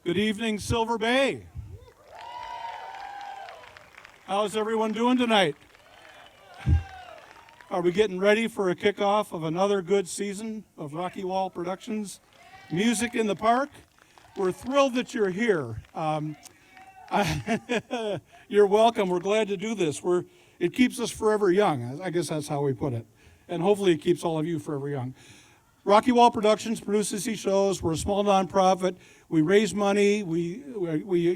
Good evening, Silver Bay. How's everyone doing tonight? Are we getting ready for a kickoff of another good season of Rocky Wall Productions? Music in the Park? We're thrilled that you're here. You're welcome. We're glad to do this. It keeps us forever young. I guess that's how we put it. And hopefully it keeps all of you forever young. Rocky Wall Productions produces these shows. We're a small nonprofit. We raise money. We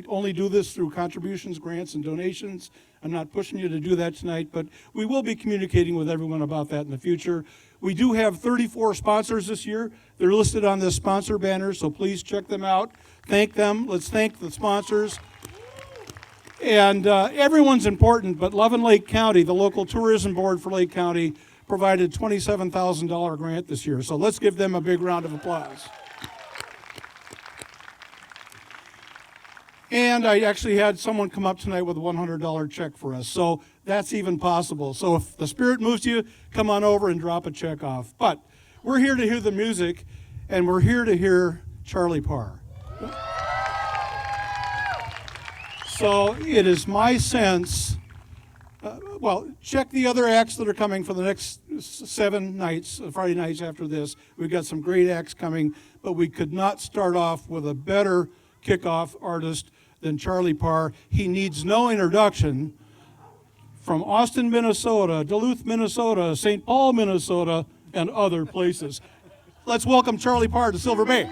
only do this through contributions, grants, and donations. I'm not pushing you to do that tonight, but we will be communicating with everyone about that in the future. We do have 34 sponsors this year. They're listed on this sponsor banner, so please check them out. Thank them. Let's thank the sponsors. And everyone's important, but Love and Lake County, the local tourism board for Lake County, provided $27,000 grant this year. So let's give them a big round of applause. And I actually had someone come up tonight with a $100 check for us. So that's even possible. So if the spirit moves you, come on over and drop a check off. But we're here to hear the music, and we're here to hear Charlie Parr. So it is my sense, check the other acts that are coming for the next 7 nights, Friday nights after this. We've got some great acts coming, but we could not start off with a better kickoff artist than Charlie Parr. He needs no introduction. From Austin, Minnesota, Duluth, Minnesota, St. Paul, Minnesota, and other places. Let's welcome Charlie Parr to Silver Bay.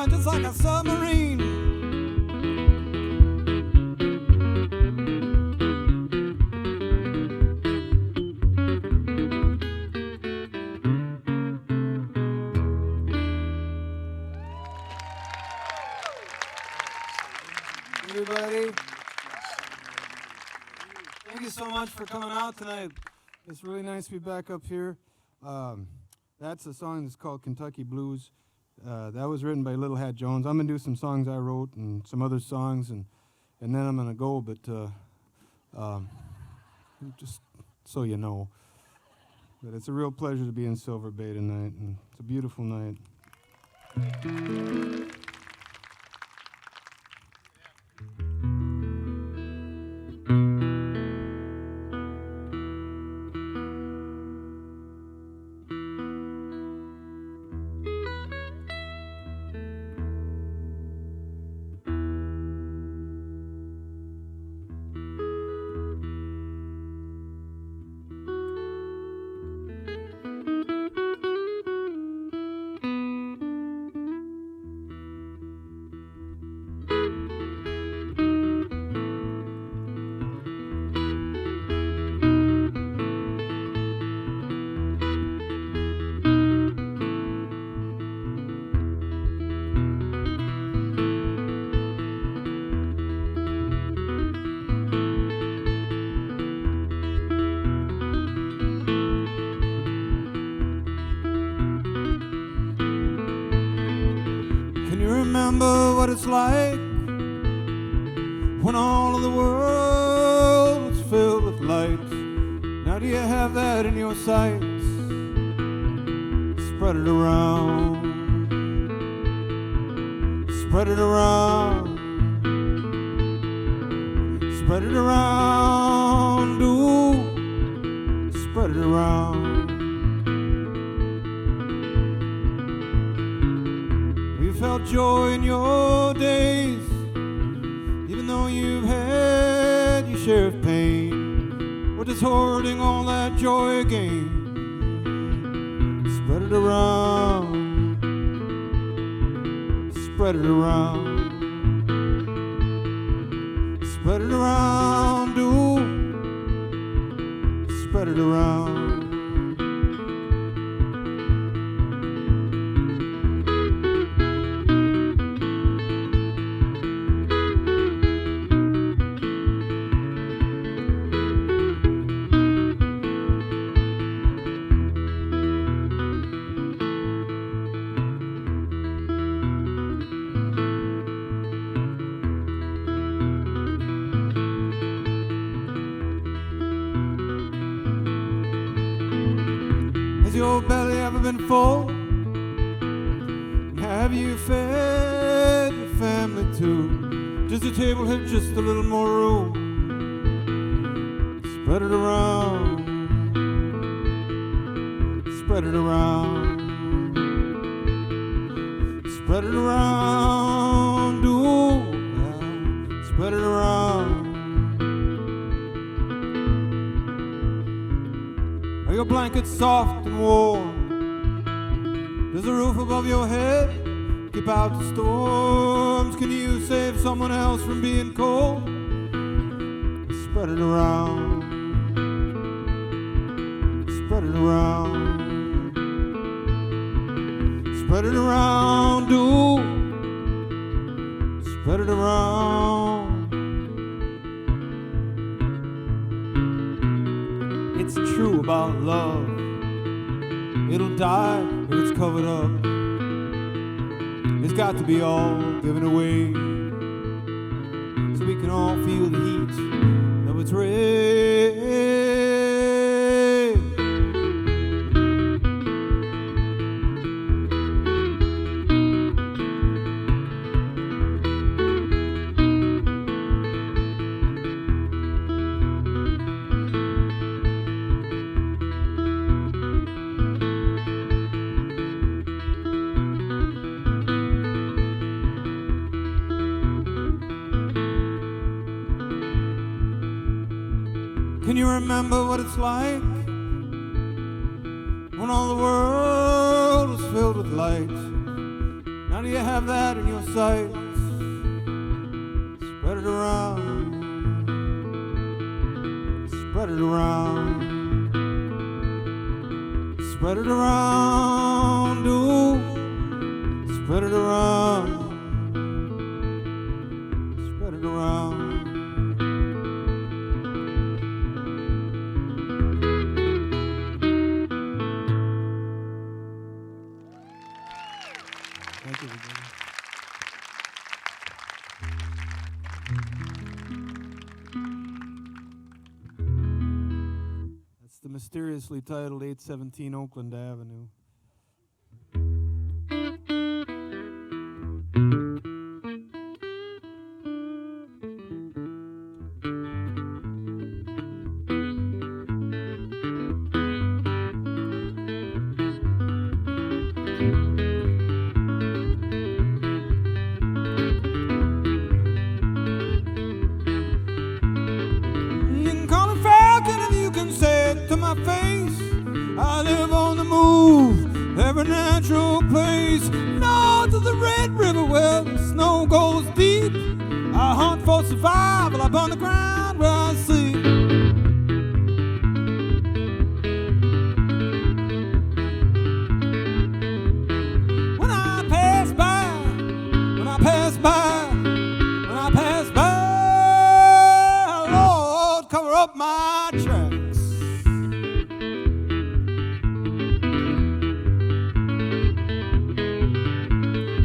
Just like a submarine. Everybody, thank you so much for coming out tonight. It's really nice to be back up here. That's a song that's called Kentucky Blues. That was written by Little Hat Jones. I'm going to do some songs I wrote and some other songs, and then I'm going to go. But Just so you know. But it's a real pleasure to be in Silver Bay tonight, and it's a beautiful night. Remember what it's like when all of the world was filled with lights. Now do you have that in your sights? Spread it around. Spread it around. Spread it around. Do spread it around. Felt joy in your days, even though you've had your share of pain. We're just hoarding all that joy again. Spread it around. Spread it around. Spread it around, do spread it around. Has your belly ever been full? And have you fed your family too? Does the table have just a little more room? Spread it around. Spread it around. Spread it around. Do spread it around. Are your blankets soft and warm? Does the roof above your head keep out the storms? Can you save someone else from being cold? Spread it around. Spread it around. Spread it around, do spread it around. It's true about love. It'll die if it's covered up. It's got to be all given away, so we can all feel the heat of its rays. Can you remember what it's like when all the world was filled with light? Now do you have that in your sights? Spread it around. Spread it around. Spread it around. Do spread it around. Spread it around. Thank you, everybody. mysteriously titled 817 Oakland Avenue. You can call me Falcon if you can say it to my face. I live on the move, every natural place. North of the Red River where the snow goes deep. I hunt for survival up on the ground where I sleep. When I pass by, when I pass by, when I pass by, Lord, cover up my tracks.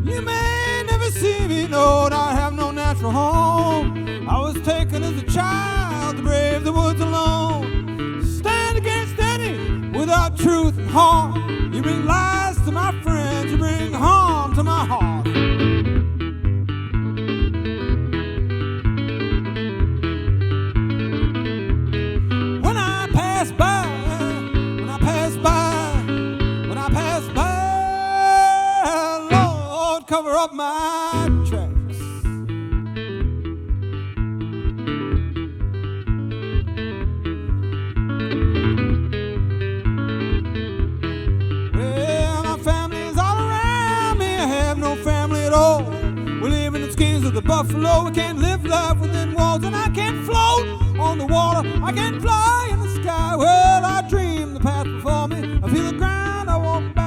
You may never see me, no, I have no natural home. I was taken as a child to brave the woods alone. Stand against any without truth and harm. You bring lies to my friends, you bring harm to my heart. When I pass by, when I pass by, when I pass by, Lord, cover up my tracks. Well, my family is all around me. I have no family at all. We live in the skins of the buffalo. We can't live life within walls, and I can't float on the water. I can't fly in the sky. Well, I dream the path before me. I feel the ground I walk by.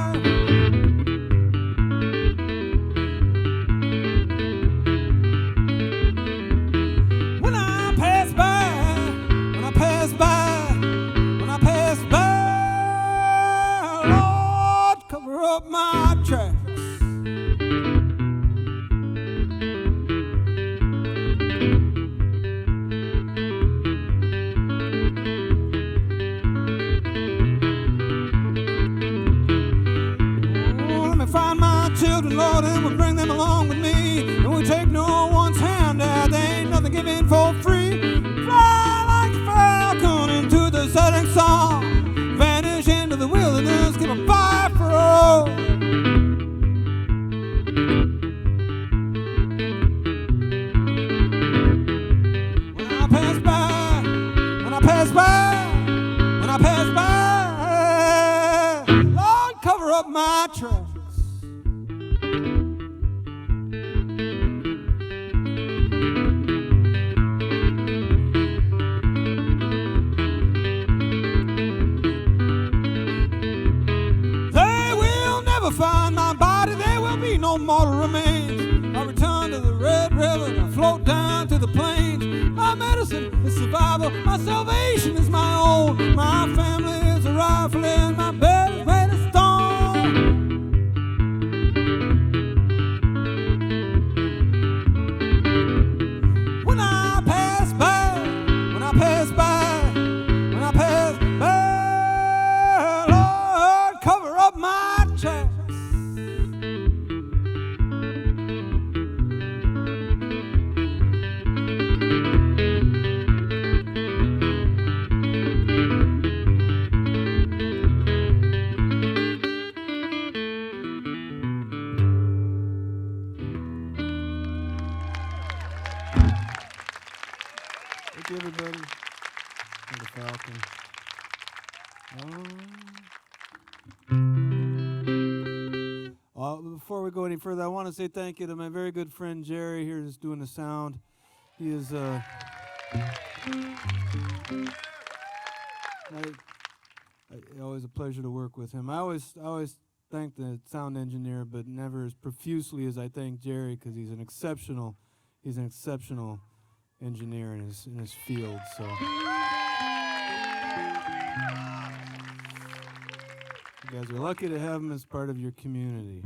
When I pass by, when I pass by, when I pass by, Lord, cover up my tracks. Oh, let me find my children, Lord, and we'll bring them along with me. And we'll take no one's hand out. There ain't nothing given for free. Fly like a falcon into the setting sun. Vanish into the wilderness, give a fire for all. When I pass by, when I pass by, when I pass by, Lord, cover up my tracks. They will never find my body, there will be no mortal remains. I return to the Red River and I float down to the plains. My medicine is survival, my salvation is my own. My family is a rifle and my bed is made of stone. When I pass by, when I pass by, when I pass by, Lord, cover up my tracks. Thank you, everybody. And the Falcon. Before we go any further, I want to say thank you to my very good friend Jerry here who's doing the sound. He is always a pleasure to work with him. I always thank the sound engineer, but never as profusely as I thank Jerry, because he's an exceptional engineer in his field. So you guys are lucky to have him as part of your community.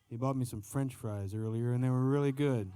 He bought me some French fries earlier, and they were really good.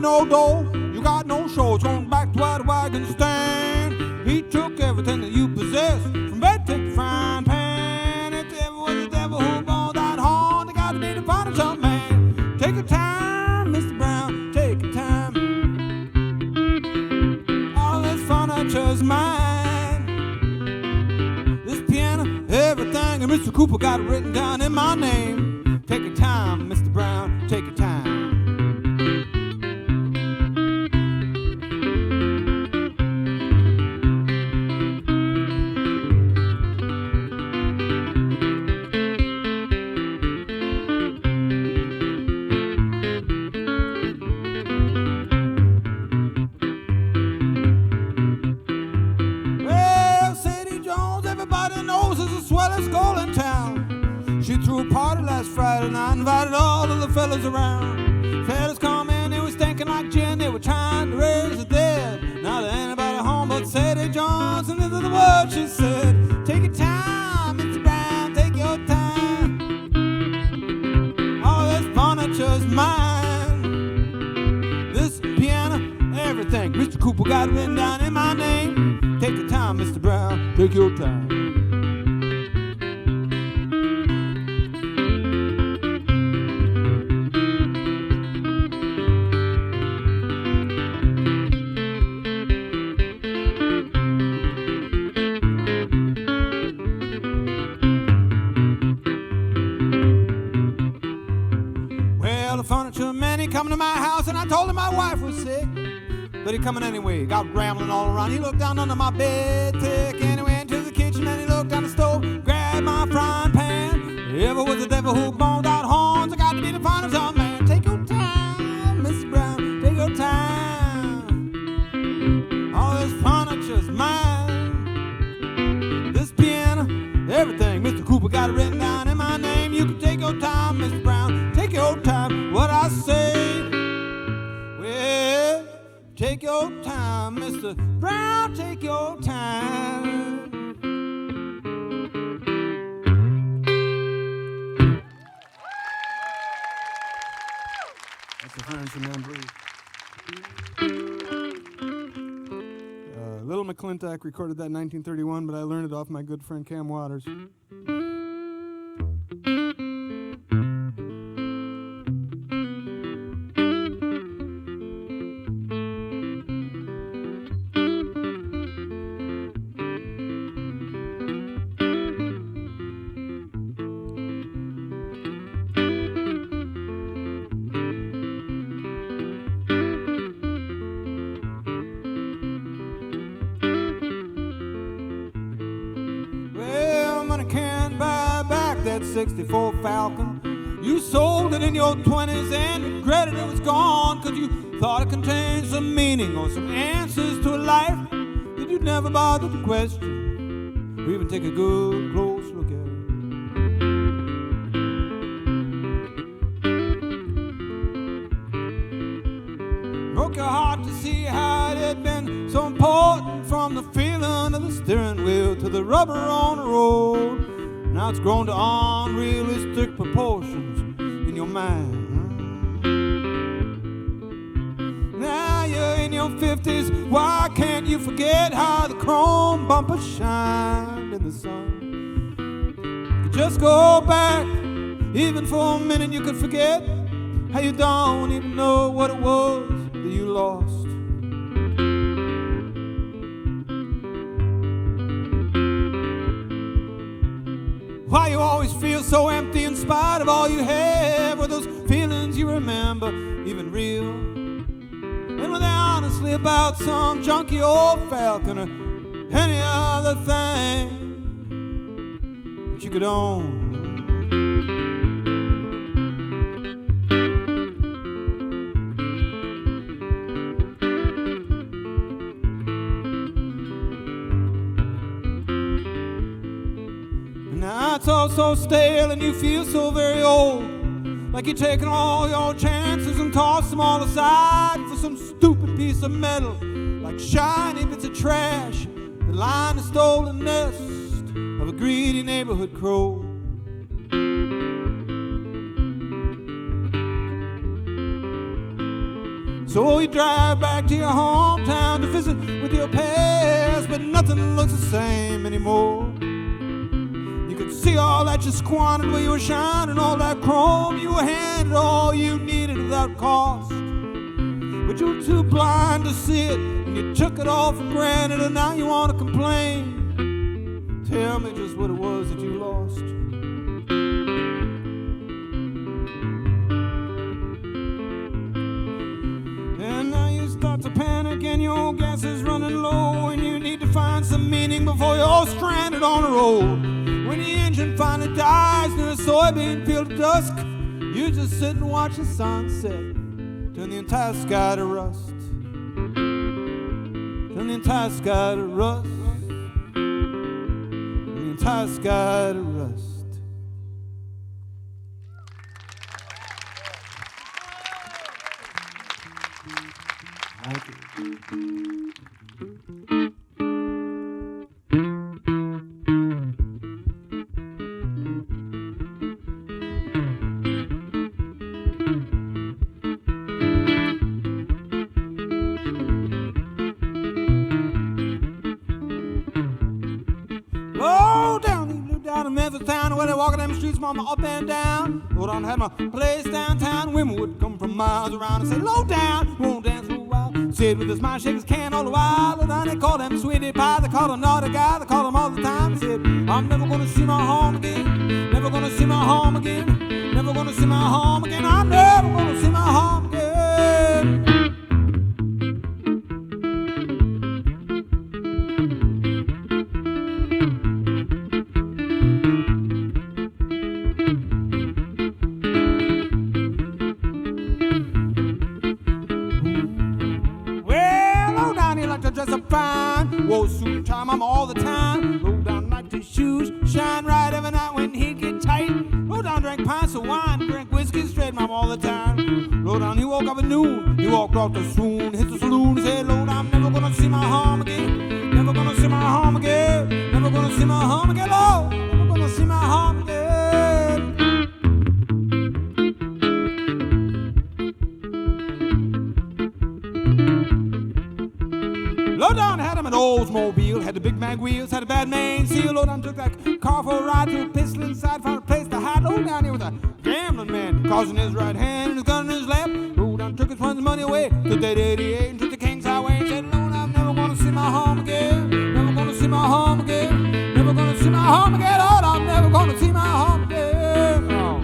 no dough, you got no show. It's going back to where the wagon stand. He took everything that you possess, from bed to the frying pan. If there was a devil who bought that horn, they got to be the final some man. Take your time, Mr. Brown, take your time. All this furniture's mine. This piano, everything, and Mr. Cooper got it written down in my name. Take your time, Mr. Brown, take your time. She threw a party last Friday night, invited all of the fellas around. Fellas come in, they was stinking like gin, they were trying to raise the dead. Now there ain't anybody home but Sadie Jones, and these are the words she said. Take your time, Mr. Brown, take your time. All this furniture's mine. This piano, everything. Mr. Cooper got it written down in my name. Take your time, Mr. Brown, take your time. Coming to my house, and I told him my wife was sick, but he coming anyway. Got rambling all around. He looked down under my bed, took anyway into the kitchen, and he looked down the stove, grabbed my frying pan. If it was the devil who boned out horns, I got to be the final some man. Take your time, Mr. Brown, take your time. All this furniture's mine. This piano, everything. Mr. Cooper got it written down in my name. You can take your time, Mr. Brown, take your time. What I say. Well, take your time, Mr. Brown, take your time. That's the French and blues. Little McClintock recorded that in 1931, but I learned it off my good friend Cam Waters. Can't buy back that 64 Falcon. You sold it in your 20s and regretted it was gone, 'cause you thought it contained some meaning or some answers to a life that you'd never bothered to question or even take a good close look at it. Broke your heart to see how it had been so important, from the feeling of the steering wheel to the rubber on the road. Now it's grown to unrealistic proportions in your mind. Now you're in your 50s, why can't you forget how the chrome bumper shined in the sun? You just go back, even for a minute you could forget how you don't even know what it was that you lost. Why you always feel so empty in spite of all you have? Were those feelings you remember even real? And were they honestly about some junky old Falconer, any other thing that you could own? Now it's all so stale and you feel so very old, like you're taking all your chances and toss them all aside for some stupid piece of metal, like shiny bits of trash that line the stolen nest of a greedy neighborhood crow. So you drive back to your hometown to visit with your past, but nothing looks the same anymore. You could see all that you squandered where you were shining, all that chrome you were handed, all you needed without cost. But you were too blind to see it, and you took it all for granted, and now you want to complain. Tell me just what it was that you lost. And now you start to panic, and your gas is running low, and you need to find some meaning before you're all stranded on the road. When the engine finally dies near a soybean field at dusk, you just sit and watch the sunset turn the entire sky to rust. Turn the entire sky to rust. Turn the entire sky to rust. Thank you. Walking down the streets, mama, up and down. Lowdown had my place downtown. Women would come from miles around and say, Lowdown, won't dance for a while. Sit with his mind, shake his can all the while. Lowdown, they call him sweetie pie. They call him naughty guy. They call him all the time. They said, I'm never gonna see my home again. Never gonna see my home again. Never gonna see my home again. I'm never gonna see my home again. Wore suit time, I'm all the time. Lowdown like his shoes shine right every night when he get tight. Lowdown drank pints of wine, drank whiskey straight, mom, all the time. Lowdown, he woke up at noon, he walked off the swoon, hit the saloon, said, Lowdown, I'm never gonna see my home again. Never gonna see my home again. Never gonna see my home again. Oh, never gonna see my home again. Lowdown had him an Oldsmobile, had the big mag wheels, had a bad main seal. Lowdown took that car for a ride, threw a pistol inside, found a place to hide. Lowdown here was a gambling man, causing his right hand and his gun in his left. Lowdown took his friend's money away, took that 88 and took the King's Highway and said, Lowdown, I'm never gonna see my home again. Never gonna see my home again. Never gonna see my home again. Oh, I'm never gonna see my home again. Oh.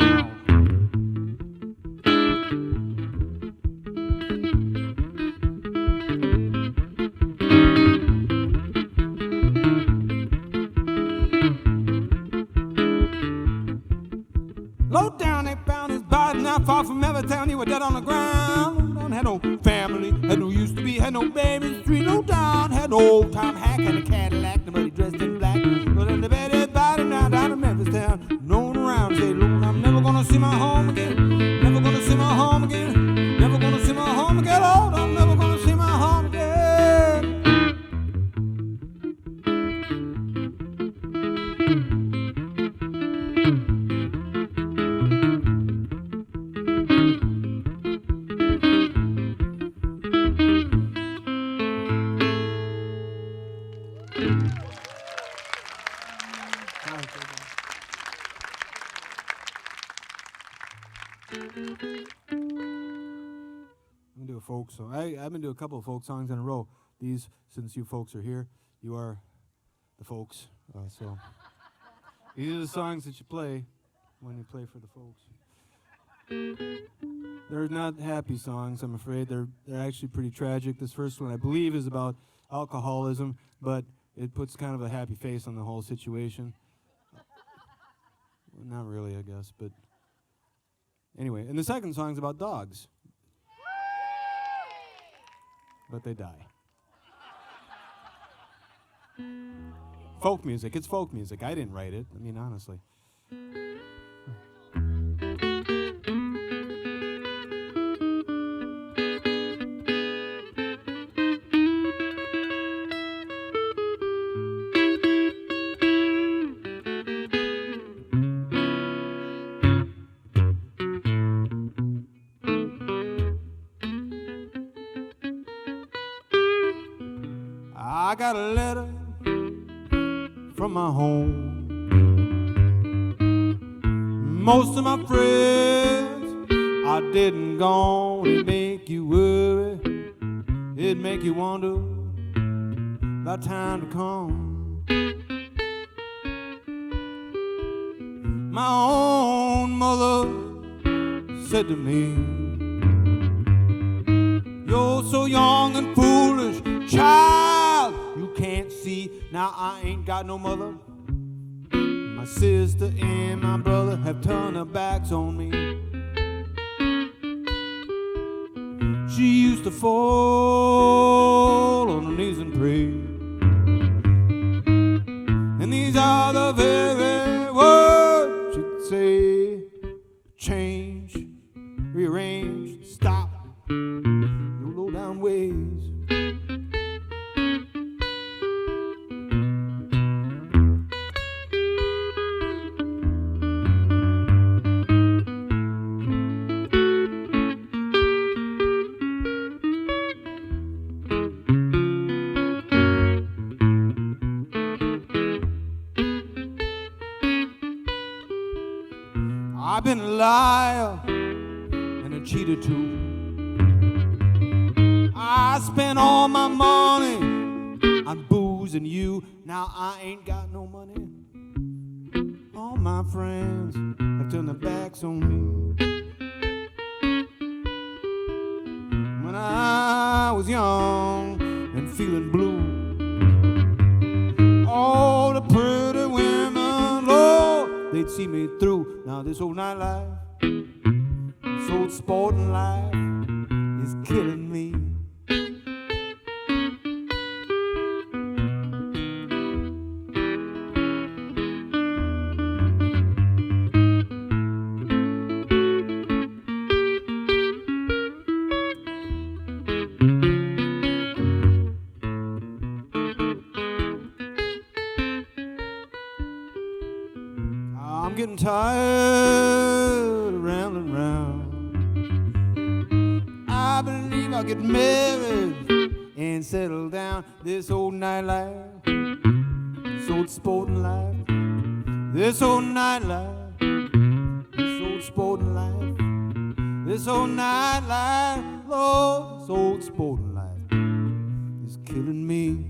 Lowdown, they found his body not far from Evertown. He was dead on the ground. Lowdown had no family, had no used to be, had no baby in the street. Lowdown had no old-time hack, had a Cadillac, nobody dressed in black. Lowdown, they buried his body now down in Memphis town. Known around, say, Lowdown, I'm never gonna see my home again. Never gonna see my home again. Never gonna see my home again. Lowdown, I'm never gonna see my home again. I'm gonna do a folk song. I've been doing a couple of folk songs in a row. These, since you folks are here, you are the folks. So these are the songs that you play when you play for the folks. They're not happy songs, I'm afraid. They're actually pretty tragic. This first one, I believe, is about alcoholism, but it puts kind of a happy face on the whole situation. Well, not really, I guess, but anyway. And the second song's about dogs. But they die. Folk music. It's folk music. I didn't write it. I mean, honestly. got a letter from my home. Most of my friends are dead and gone. It make you worry, it make you wonder about time to come. My own mother said to me, you're so young and foolish, child, you can't see. Now I ain't got no mother. My sister and my brother have turned their backs on me. She used to fall on her knees and pray. And these are the very words she'd say. Change, rearrange, stop your low down ways. I've been a liar and a cheater too. I spent all my money on booze and you. Now I ain't got no money. All my friends have turned their backs on me. When I was young and feeling blue, all the pretty women, Lord, they'd see me through. Now this old nightlife, this old sporting life is killing me. I'm getting tired of rambling round. I believe I'll get married and settle down. This old nightlife, this old sporting life, this old nightlife, this old sporting life, this old nightlife, Lord, this old sporting life is killing me.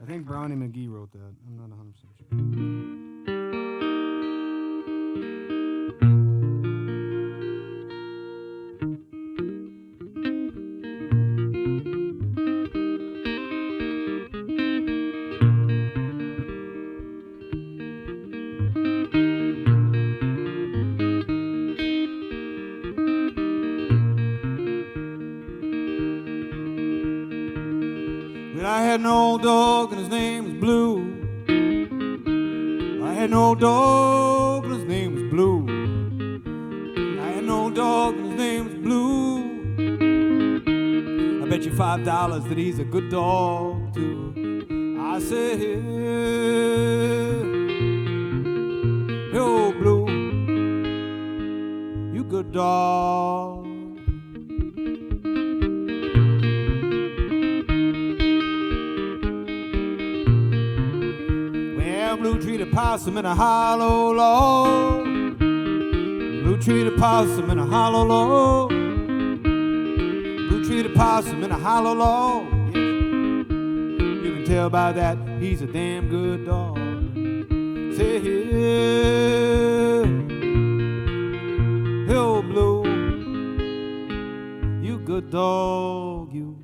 I think Brownie McGee wrote that. I'm not 100% But I had an old dog and his name was Blue. I had an old dog and his name was Blue. I had an old dog and his name was Blue. I bet you $5 that he's a good dog too. I said, hey, old Blue, you good dog. Blue treated possum in a hollow log. Blue treated possum in a hollow log. Blue treated possum in a hollow log. Yes. You can tell by that he's a damn good dog. Say, hey, old Blue, you good dog, you.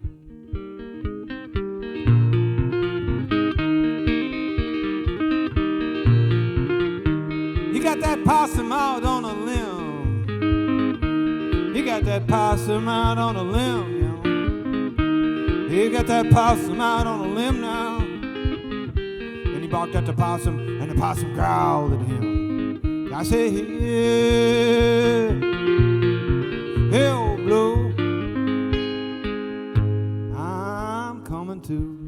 Got that possum out on a limb. He got that possum out on a limb, you know. He got that possum out on a limb now. And he barked at the possum, and the possum growled at him. I say, hey, hey, old Blue, I'm coming to.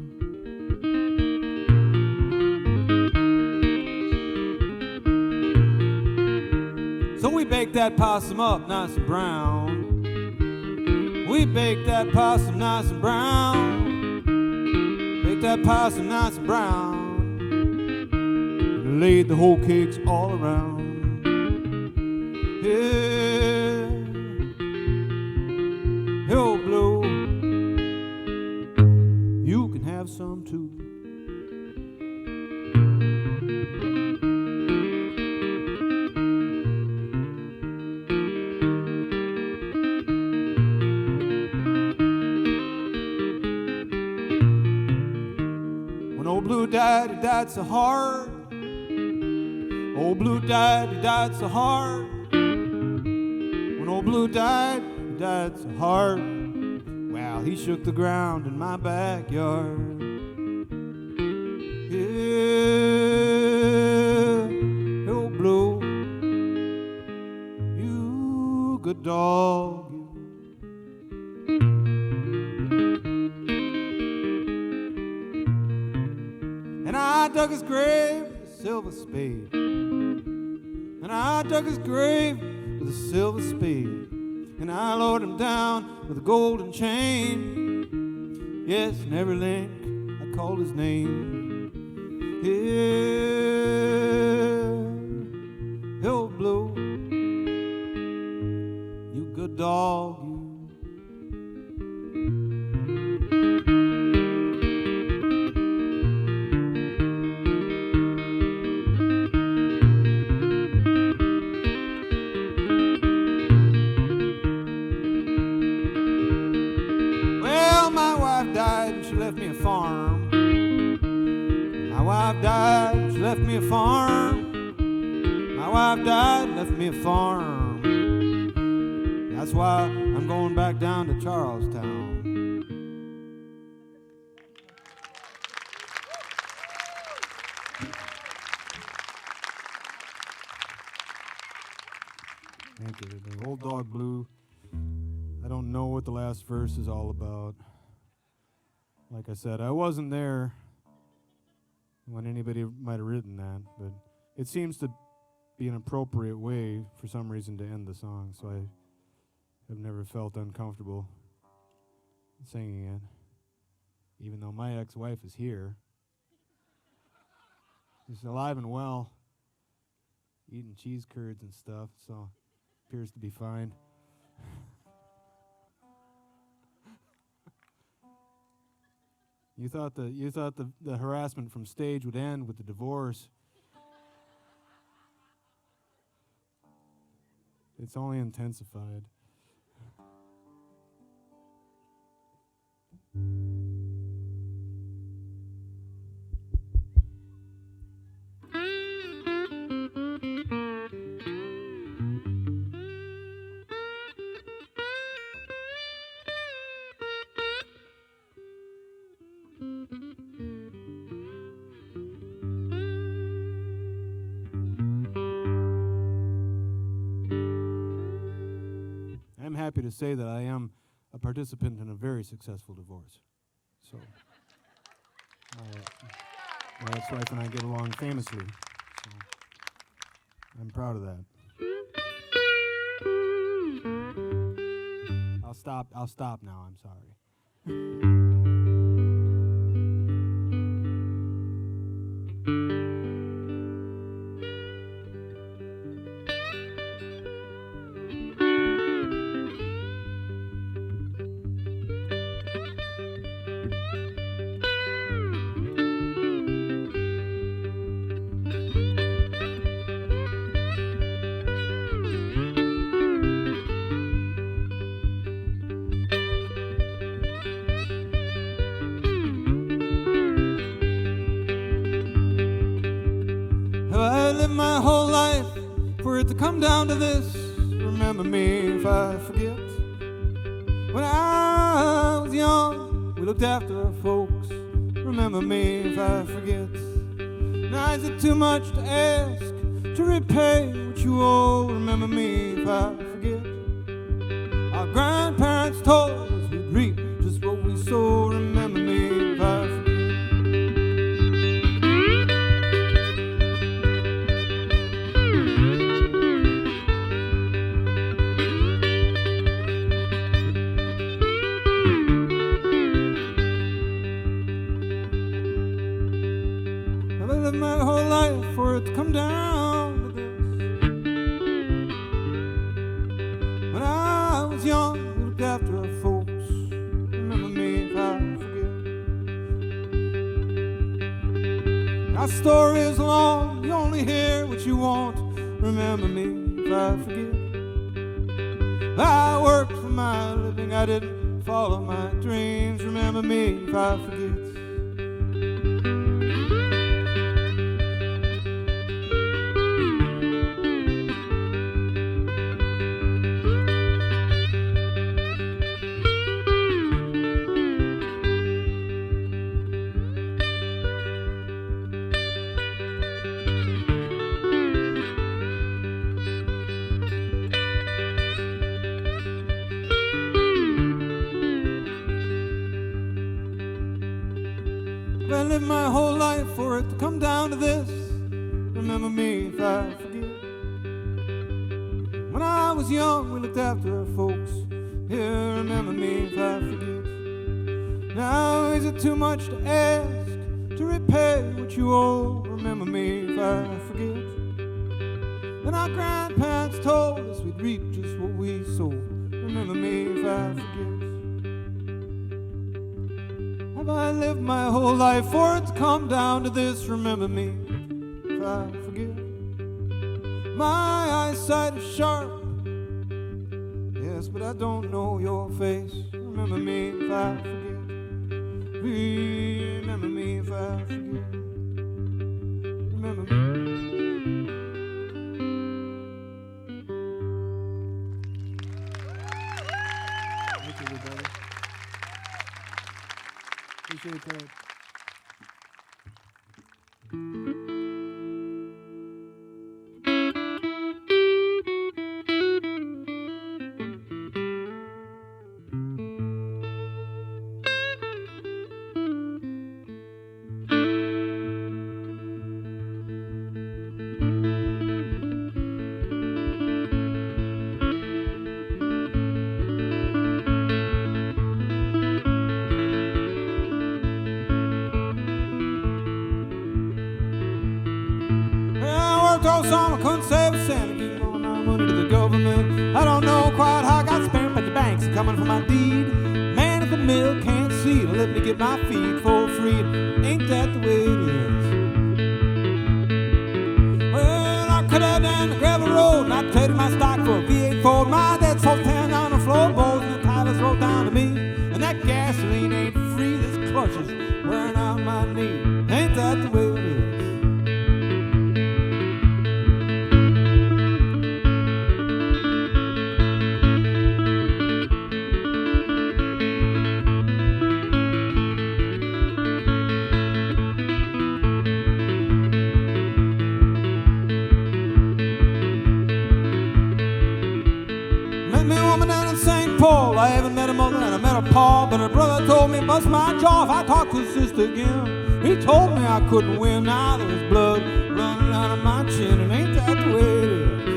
So we baked that possum up nice and brown. We baked that possum nice and brown. Baked that possum nice and brown. And laid the whole cakes all around. Yeah, oh Blue, you can have some too. When old Blue died, he died so hard. Old Blue died, he died so hard. When old Blue died, he died so hard. Well, he shook the ground in my backyard. Yeah, old Blue, you good dog. And I dug his grave with a silver spade. And I dug his grave with a silver spade. And I lowered him down with a golden chain. Yes, in every link I called his name. Yeah, old Blue, you good dog, you. Left me a farm. My wife died, she left me a farm. My wife died, left me a farm. That's why I'm going back down to Charlestown. Thank you. The Old Dog Blue. I don't know what the last verse is all about. Like I said, I wasn't there when anybody might have written that, but it seems to be an appropriate way for some reason to end the song, so I have never felt uncomfortable singing it, even though my ex-wife is here. She's alive and well, eating cheese curds and stuff, so appears to be fine. You thought the harassment from stage would end with the divorce. It's only intensified. I'm happy to say that I am a participant in a very successful divorce. So, my ex-wife and I get along famously. So, I'm proud of that. I'll stop now, I'm sorry. I lived my whole life for it to come down to this. Remember me if I forget. When I was young, we looked after our folks. Remember me if I forget. Now is it too much to ask to repay what you owe? Remember me if I forget. Our grandparents told us we'd reap just what we sow. Remember me if I forget. story is long, you only hear what you want. Remember me if I forget. I worked for my living, I didn't follow my dreams. Remember me if I forget. I lived my whole life for it to come down to this. Remember me if I forget. When I was young, we looked after our folks. Yeah, remember me if I forget. Now is it too much to ask to repay what you owe? Remember me if I forget. Then our grandparents told us we'd reap just what we sowed. Remember me if I forget. I lived my whole life for it to come down to this. Remember me if I forget. My eyesight is sharp, yes, but I don't know your face. Remember me if I forget. Remember me if I forget. Remember me. Thank you, everybody. Appreciate that. All summer, couldn't save a cent. Giving all my money to the government. I don't know quite how I got spent, but the bank's coming from my deed. Man at the mill can't see to let me get my feed for free. Ain't that the way it is? Well, I cut out down the gravel road and I traded my stock for a V8 Ford. My dad sold town down the floorboards and the tires rolled down to me. And that gasoline ain't free. This clutch is wearing out my knee. Ain't that the way it is? I haven't met her mother and I met her pa, but her brother told me bust my jaw if I talked to his sister again. He told me I couldn't win. Now there's blood running out of my chin, and ain't that the way it is?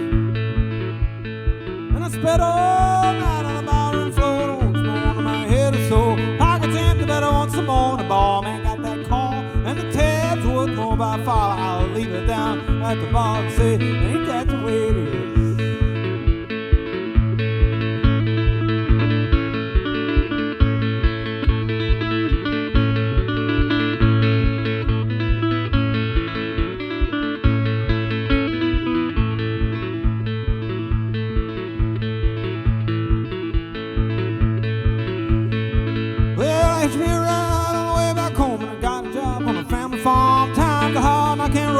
And I spent all night on a bar and floor, on some more to my head or so. Pockets empty, but I want some more. The bar man got that call, and the tab's worth more by far. I'll leave it down at the bar and say, ain't that the way it is?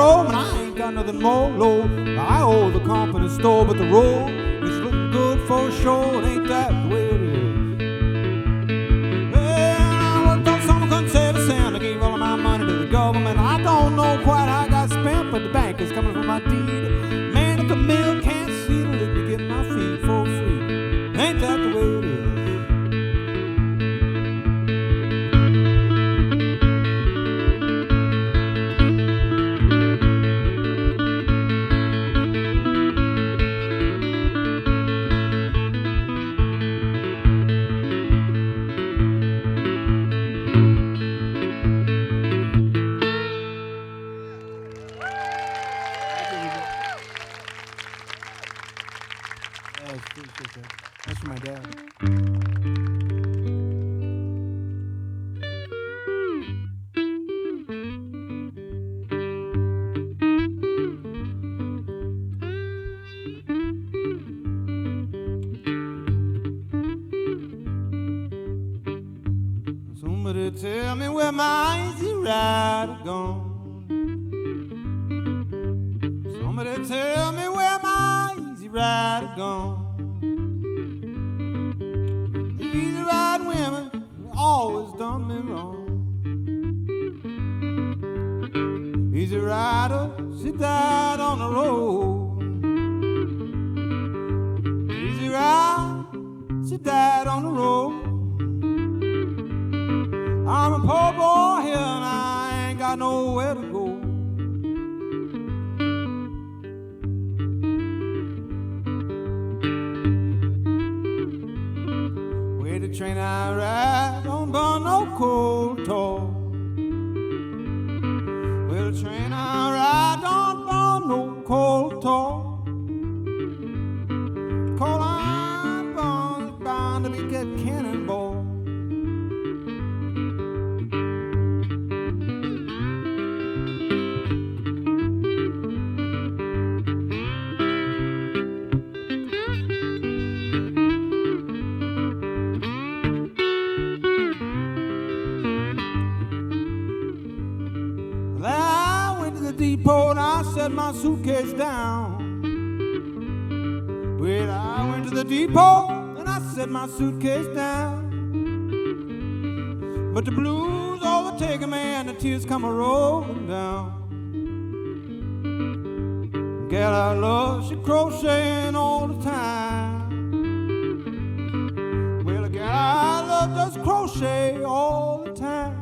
And I ain't got nothing more low. I owe the company store, but the road is looking good for sure. Ain't that the way it is? Well, I worked all summer, couldn't save a cent. I gave all of my money to the government. I don't know quite how I got spent, but the bank is coming from my deed. Man at the mill can't see to let me get my feed for free. Ain't that the way it is? That's for my dad. Somebody tell me where my easy rider gone. Somebody tell me where my easy rider gone. The easy ride women always done me wrong. Easy rider, she died on the road. Easy ride, she died on the road. I'm a poor boy here and I ain't got nowhere to go. Where the train I ride don't burn no coal at all. Well, the train I ride don't burn no coal at all. Coal I burn is bound to be get cannonball. Depot and I set my suitcase down. Well, I went to the depot and I set my suitcase down. But the blues overtaking me and the tears come a-rolling down. Gal I love, she crocheting all the time. Well, the gal I love does crochet all the time.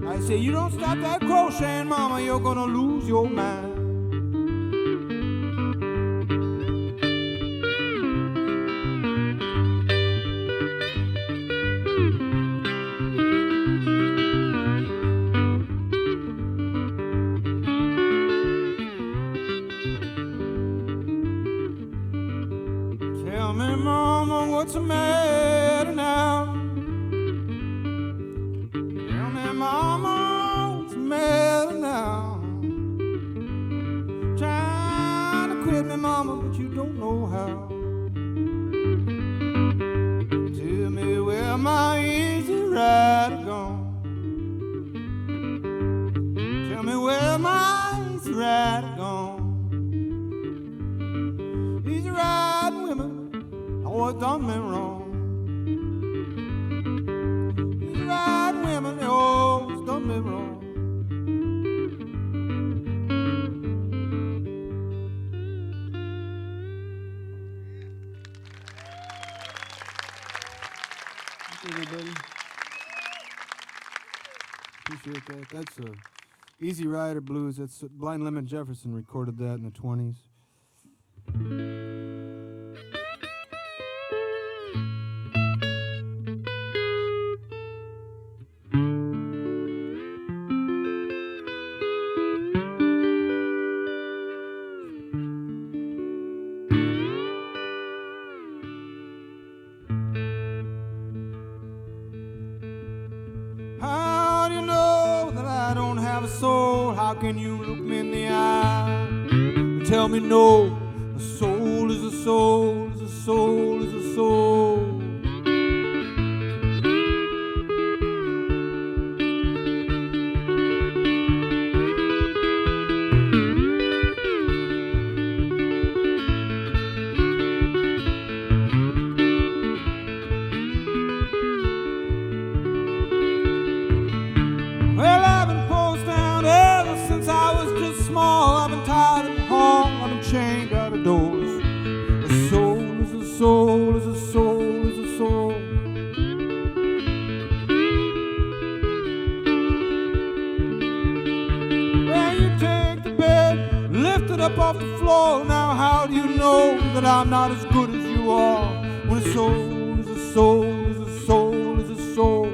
I say, you don't stop that crocheting, mama, you're gonna lose your mind. Tell me, mama, what's the matter now? Tell me, mama, what's the matter now? Trying to quit me, mama, but you don't know how. Tell me where my easy rider gone. Tell me where my easy rider gone. Easy riding women always done me wrong. Easy riding women always done me wrong. Everybody. Appreciate that. That's Easy Rider Blues. That's Blind Lemon Jefferson recorded that in the 20s. How do you know that I don't have a soul? How can you look me in the eye and tell me no? A soul is a soul, is a soul, is a soul. Well, I've been posed down ever since I was just small. I've been tied in the hall, I've been chained out of doors. A soul is a soul, is a soul, is a soul. Well, you take the bed, lift it up off the floor. Now how do you know that I'm not as good as you are? When a soul is a soul, is a soul, is a soul.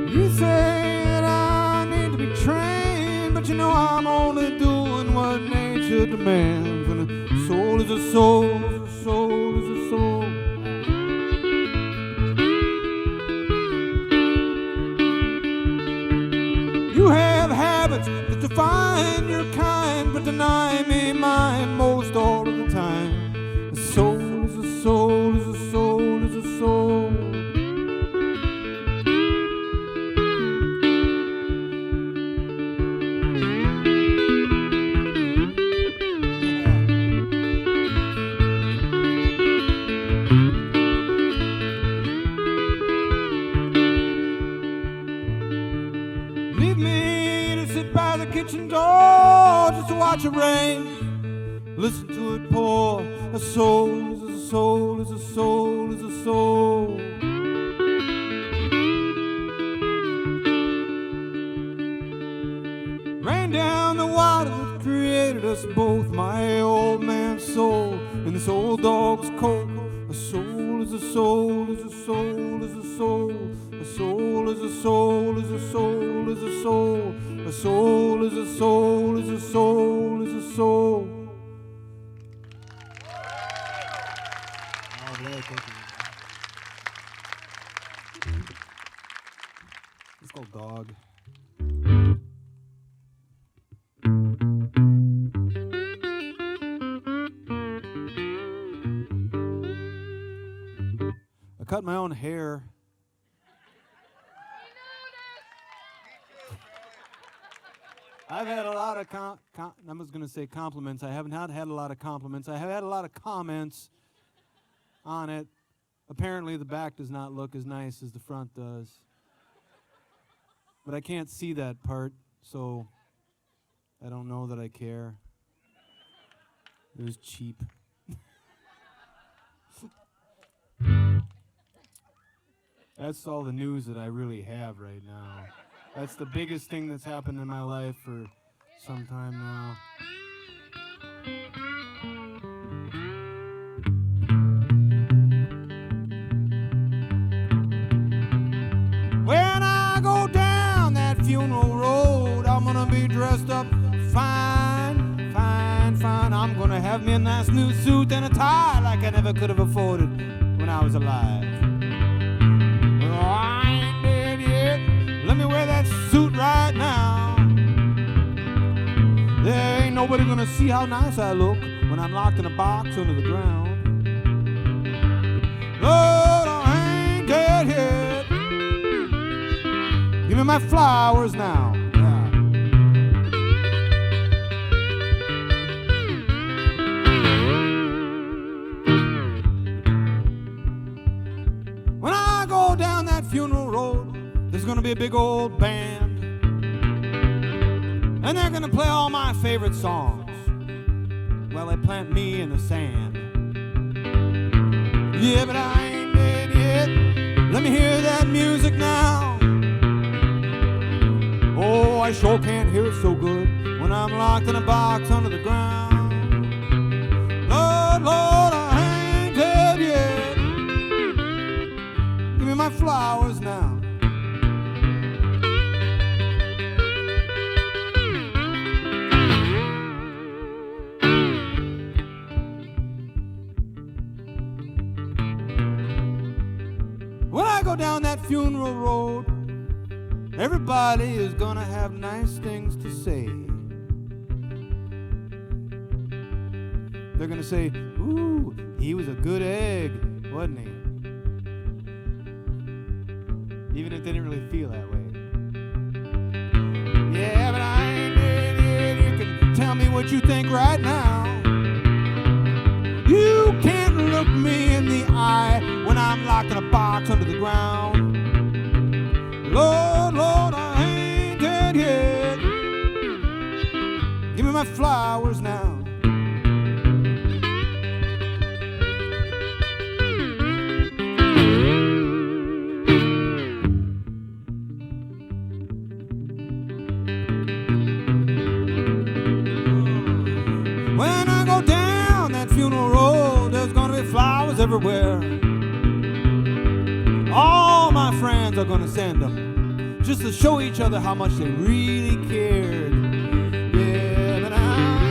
You say that I need to be trained, but you know I'm only doing what nature demands. And a soul is a soul, is a soul, is a soul. to find your kind, but deny me mine most all of the time. A soul is a soul is a soul is a soul. Leave me to sit by the kitchen door just to watch it rain. Listen to it pour. A soul is a soul is a soul is a soul. Rain down the water that created us both, my old man's soul and this old dog's coat. A soul is a soul is a soul is a soul. A soul is a soul is a soul is a soul. A soul is a soul is a soul is a soul. All right, thank you. Let's go, dog. I cut my own hair. I've had a lot of I was going to say compliments. I haven't had a lot of compliments. I have had a lot of comments on it. Apparently the back does not look as nice as the front does. But I can't see that part, so I don't know that I care. It was cheap. That's all the news that I really have right now. That's the biggest thing that's happened in my life for some time now. When I go down that funeral road, I'm gonna be dressed up fine, fine, fine. I'm gonna have me a nice new suit and a tie like I never could have afforded when I was alive. Let me wear that suit right now. There ain't nobody gonna see how nice I look when I'm locked in a box under the ground. Lord, I ain't dead yet. Give me my flowers now. Yeah. When I go down that funeral road, there's gonna be a big old band, and they're gonna play all my favorite songs while they plant me in the sand. Yeah, but I ain't dead yet. Let me hear that music now. Oh, I sure can't hear it so good when I'm locked in a box under the ground. Lord, Lord, I ain't dead yet. Give me my flowers now. When I go down that funeral road, everybody is gonna have nice things to say. They're gonna say, ooh, he was a good egg, wasn't he? Even if they didn't really feel that way. Yeah, but I ain't dead yet. You can tell me what you think right now. You can't look me in the eye when I'm locked in a box under the ground. Lord, Lord, I ain't dead yet. Give me my flowers now. When I go down that funeral road, there's gonna be flowers everywhere. All my friends are gonna send them just to show each other how much they really cared. Yeah, but I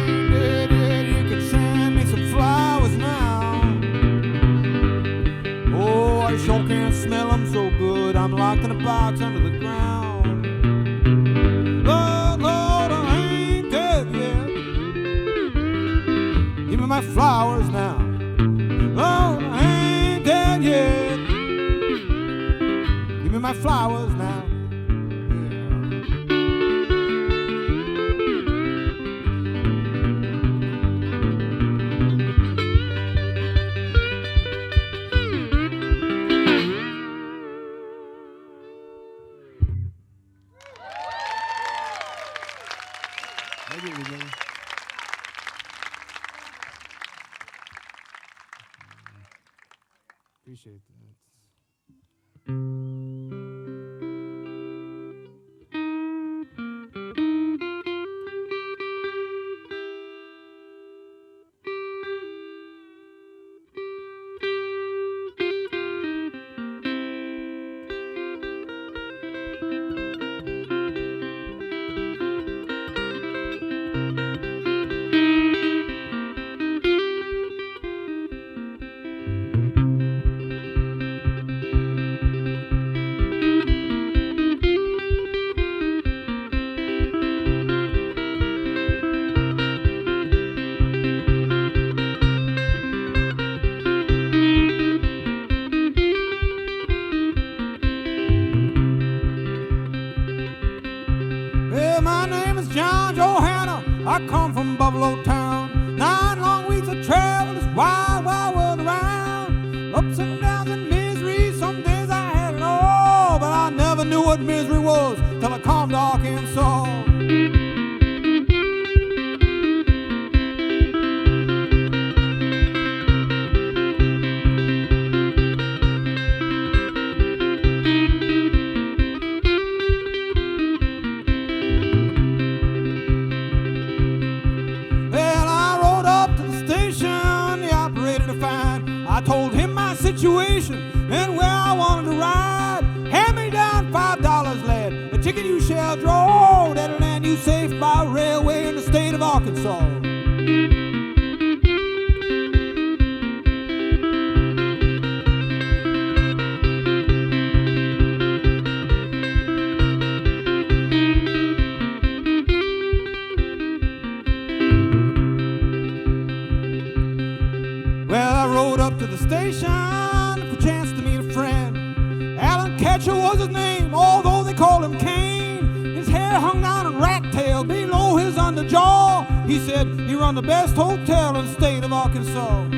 ain't dead yet. You can send me some flowers now. Oh, I sure can't smell them so good. I'm locked in a box under the ground. Lord, Lord, I ain't flowers now. Appreciate that. I come from Buffalo town. 9 long weeks of travel, this wild, wild world around. Ups and downs and misery, some days I had it all. But I never knew what misery was till I come to Arkansas. Situation and where I wanted to ride. Hand me down $5, lad. A ticket you shall draw. That'll land you safe by railway in the state of Arkansas. Well, I rode up to the station. Was his name, although they called him Cain. His hair hung down in rat tail below his underjaw. He said he run the best hotel in the state of Arkansas.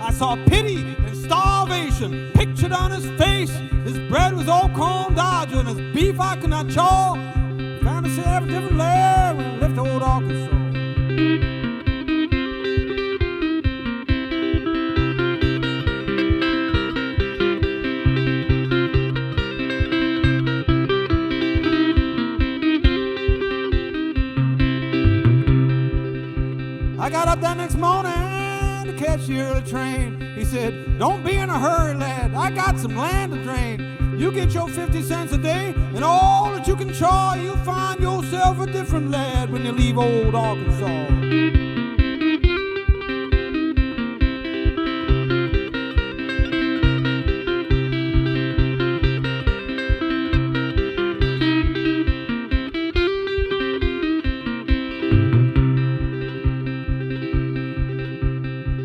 I saw pity and starvation pictured on his face. His bread was old corn dodger and his beef I could not chaw. Found himself a different lair when he left old Arkansas. I got up that next morning to catch the early train. He said, don't be in a hurry, lad. I got some land to drain. You get your 50 cents a day and all that you can chaw. You'll find yourself a different lad when you leave old Arkansas.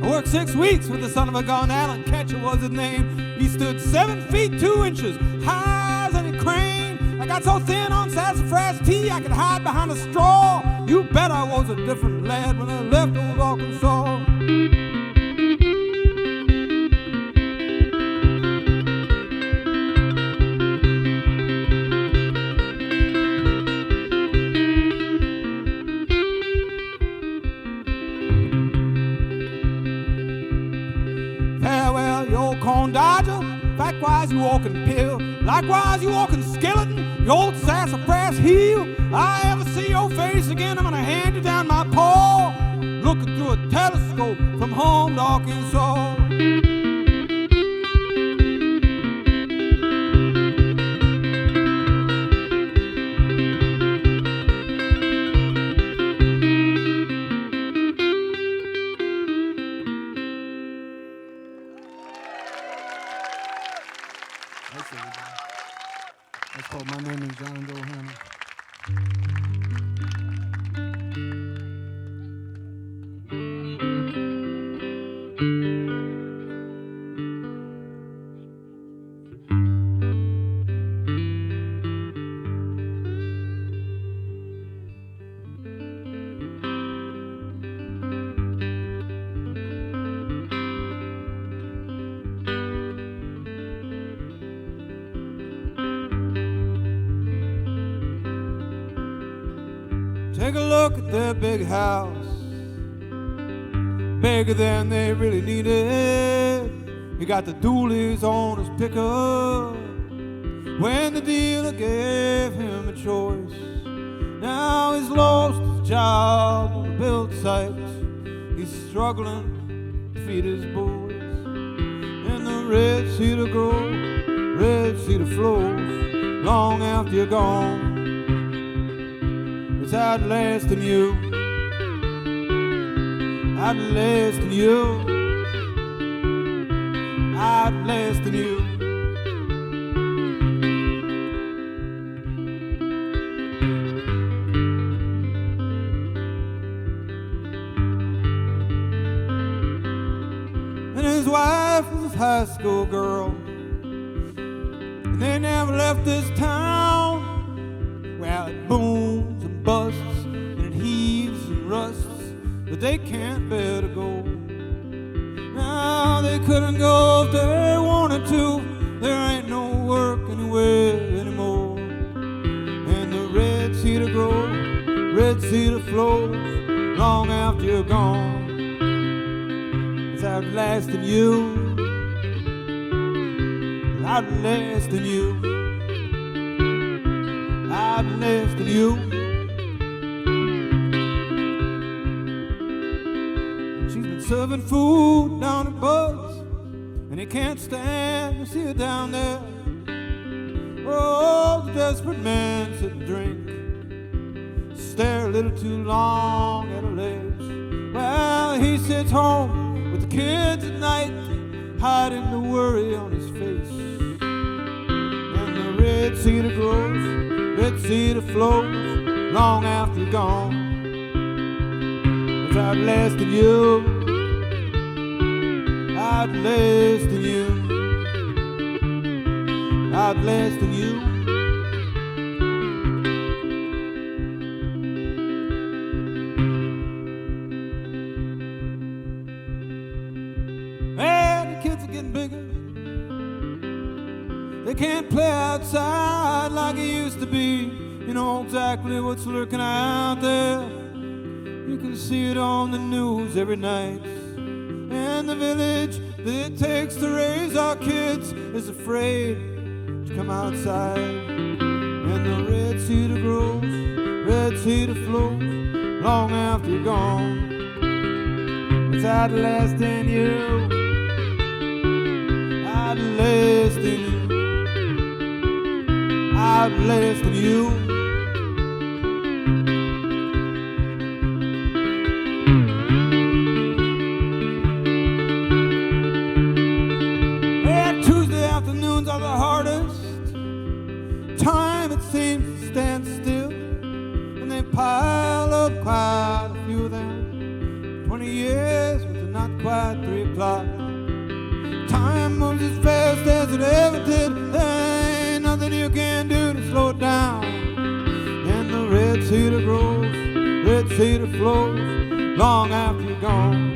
I worked 6 weeks with the son of a gun. Alan Catcher was his name. He stood 7 feet 2 inches high as any crane. I got so thin on sassafras tea I could hide behind a straw. You bet I was a different lad when I left old Arkansas. Farewell, you old corn dodger. Fact-wise, you walking pill. Likewise, you walking skeleton. You old sassafras heel. I ever see your face again, I'm gonna hand you down my paw. Looking through a telescope from home to Arkansas. That's called My Name is John Doe Hannah. Take a look at their big house, bigger than they really needed. He got the dualies on his pickup when the dealer gave him a choice. Now he's lost his job on the build site. He's struggling to feed his boys. And the red cedar grows, red cedar flows long after you're gone. It's outlasting you, outlasting you, outlasting you. And his wife was a high school girl, and they never left this town. Well, it booms and busts, and it heaves and rusts, but they can't bear to go. Now they couldn't go if they wanted to. There ain't no work anywhere anymore. And the red cedar grows, red cedar flows long after you're gone. It's outlasting you, outlasting you, outlasting you. She's been serving food down at Bud's, and he can't stand to see her down there. Oh, the desperate man sit and drink, stare a little too long at her legs. Well, he sits home with the kids at night, hiding the worry on his face. And the red cedar grows, red cedar flows long after you're gone. It's outlasting you, outlasting you, outlasting you. Man, the kids are getting bigger. They can't play outside like it used to be. You know exactly what's lurking out there. You can see it on the news every night. And the village that it takes to raise our kids is afraid to come outside. And the red cedar grows, red cedar flows long after you're gone. It's outlasting you, outlasting you, outlasting you. Yeah, Tuesday afternoons are the hardest time, it seems to stand still, and they pile up quite a few of them. 20 years, but they're not quite 3 o'clock. Time moves as fast as it ever did. There ain't nothing you can do to slow it down. And the red cedar grows, red cedar flows long after you're gone.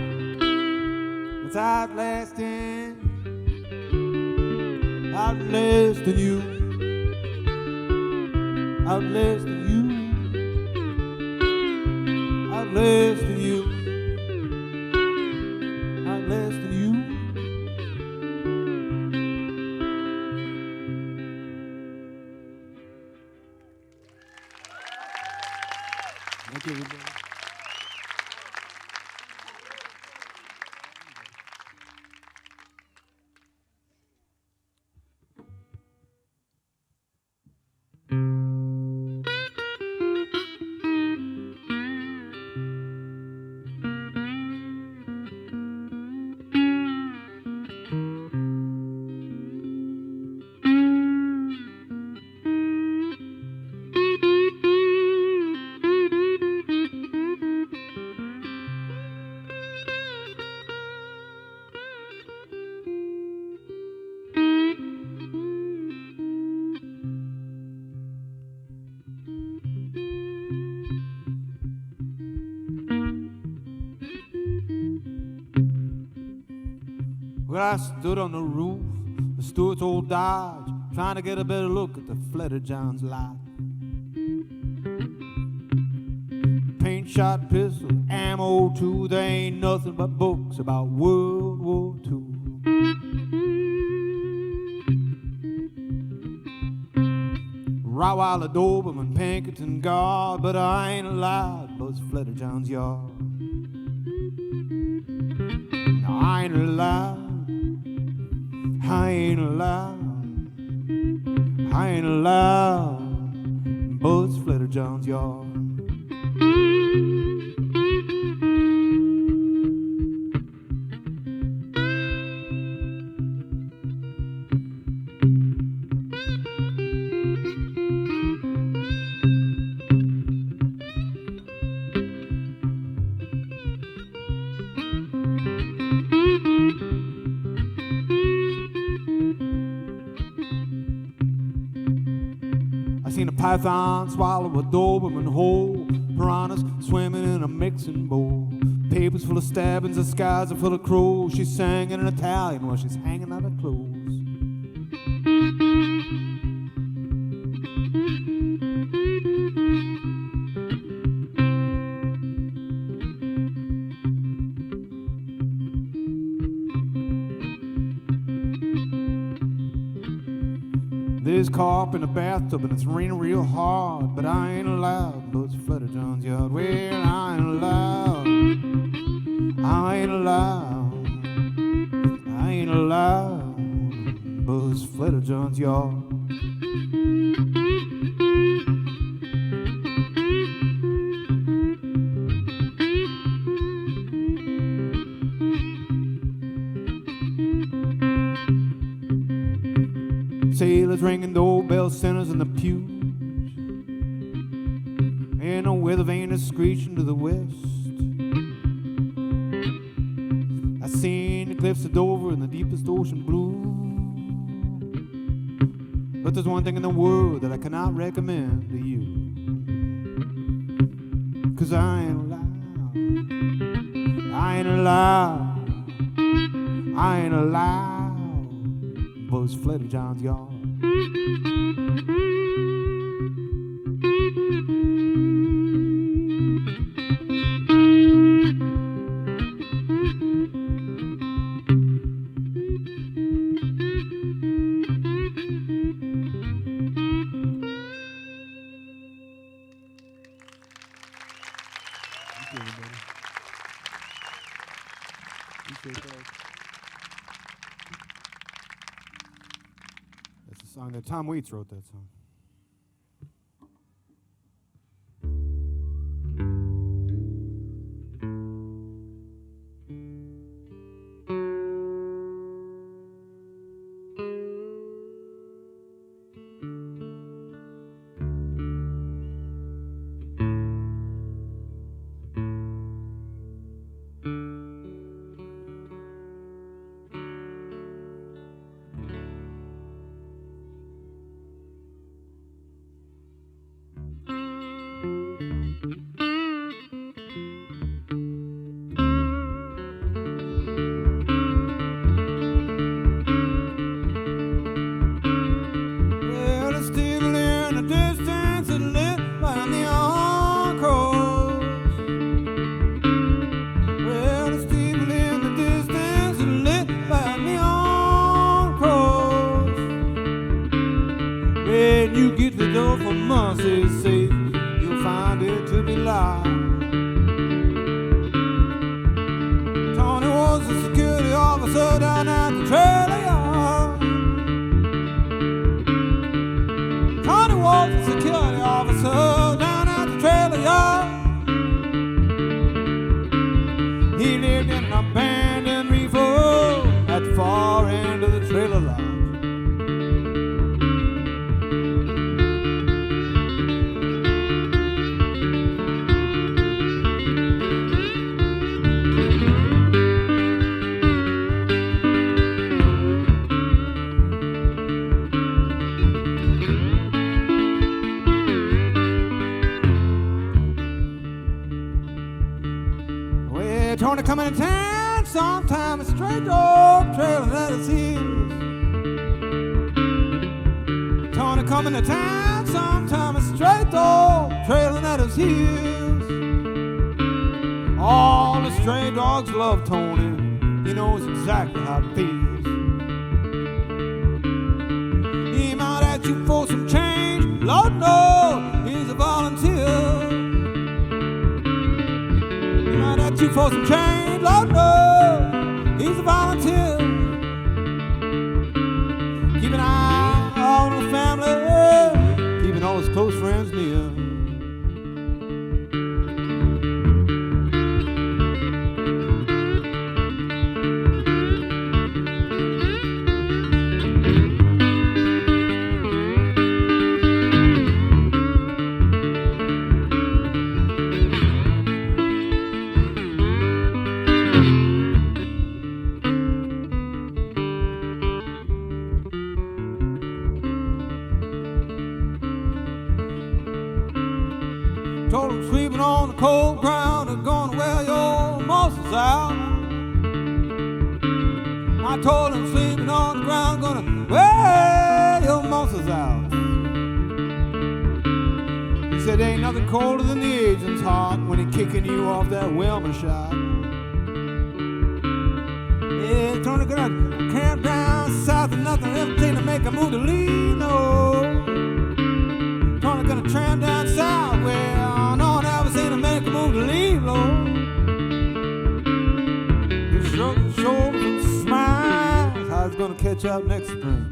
It's outlasting, outlasting you, outlasting you, outlasting you, outlasting you. Thank you, everybody. Well, I stood on the roof of Stewart's old Dodge, trying to get a better look at the Flutterjohn's lot. Paint shot pistol, ammo too, there ain't nothing but books about World War II. Rottweiler, Doberman, Pinkerton guard, but I ain't allowed Buzz Flutterjohn's yard. No, I ain't allowed. I ain't allowed Buzz Flutterjohn's yard. Python swallow a Doberman whole, piranhas swimming in a mixing bowl, papers full of stabbings, the skies are full of crows. She's singing in Italian while she's hanging out her clothes. There's carp in the bathtub and it's raining real hard, but I ain't allowed Buzz Flutterjohn's yard. Well, I ain't allowed. I ain't allowed. I ain't allowed Buzz Flutterjohn's yard. Sailors ringing doorbell centers in the pews, and a weather vane is screeching to the west. I seen the cliffs of Dover and the deepest ocean blue, but there's one thing in the world that I cannot recommend to you, 'cause I ain't allowed. I ain't allowed. I ain't allowed Buzz Flutterjohn's yard. That's a song that Tom Waits wrote that song. sometime a stray dog trailing at his heels. Tony coming to town, sometime a stray dog trailing at his heels. All the stray dogs love Tony, he knows exactly how it feels. He might ask you for some change, Lord no, he's a volunteer. He might ask you for some change, Lord no, he's a volunteer. Keep an eye on the family, keeping all his close friends near. Told him sleeping on the cold ground and gonna wear your muscles out. I told him sleeping on the ground gonna wear your muscles out. He said ain't nothing colder than the agent's heart when he kicking you off that Wilma shot. Yeah, Tony gonna camp down south and nothing everything to make a move to leave, no. Tony gonna tramp down south where to make a move to leave, Lord. He shrugged his shoulders and smiles how he's gonna catch up next spring.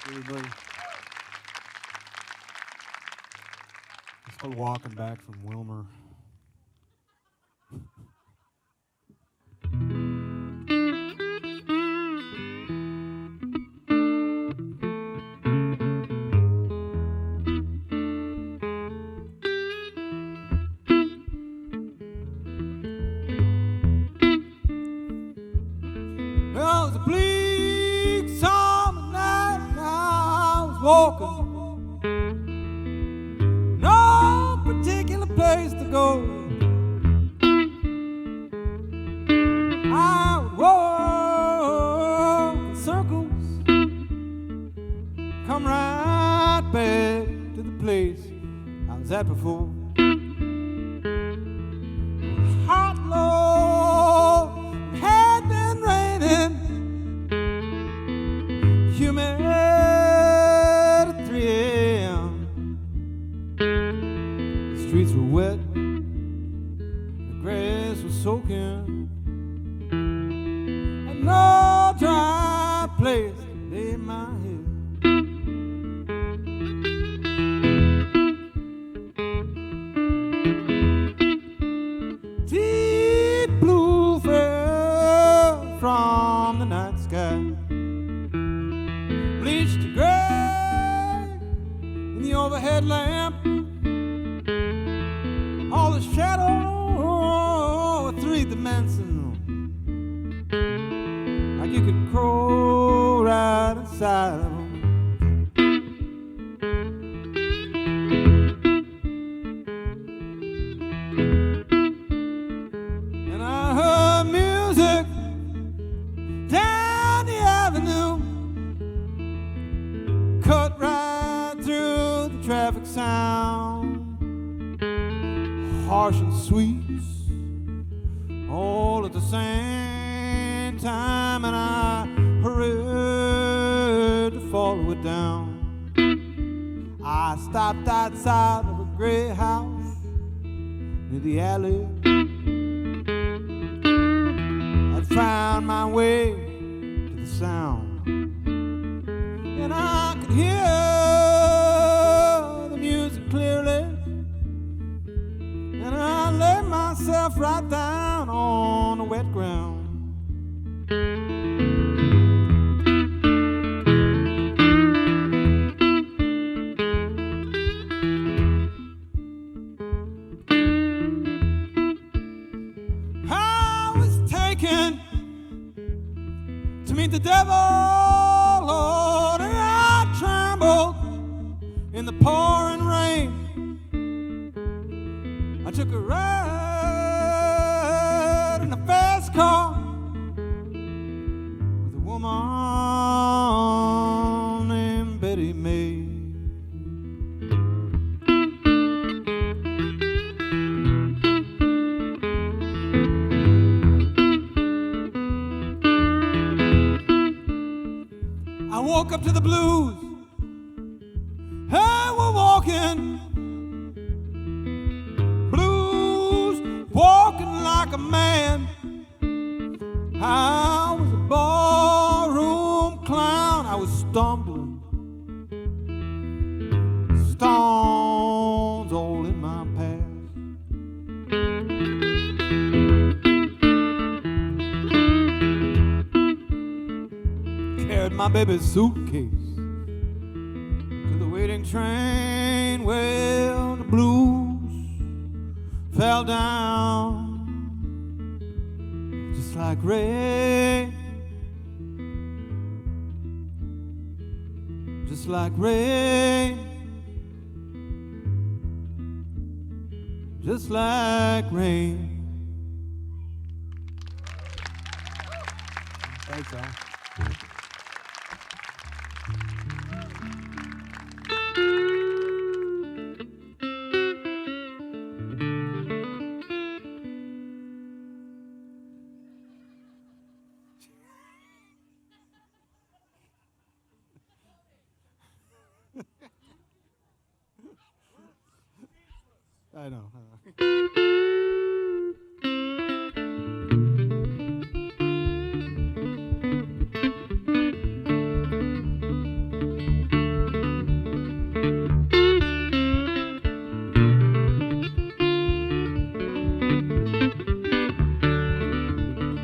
Everybody. Still walking back from Wilmer. Well, it was a bleak summer night and I was walking, no particular place to go. I would walk in circles, come right back to the place I was at before. It was hot, Lord, it had been raining, humid at 3 a.m. The streets were wet, the grass was soaking, and no dry place to lay my head. Deep blue fell from the night sky, bleached to gray in the overhead lamp. All the shadow were three-dimensional, like you could crawl right inside of them. And I heard music down the avenue, cut right through the traffic sound, harsh and sweet all at the same time, and I hurried to follow it down. I stopped outside of a gray house near the alley. I found my way to the sound. myself right down on the wet ground. I was taken to meet the devil, Lord, and I trembled in the pouring rain. I took a ride in a fast car with a woman named Betty May. I woke up to the blues. Hey, we're walking. Blues, walking like a man. I was a ballroom clown. I was stumbling. Stones all in my past. Carried my baby's suitcase to the waiting train. Well, the blues fell down just like rain, just like rain, just like rain. Thanks, Al. I know.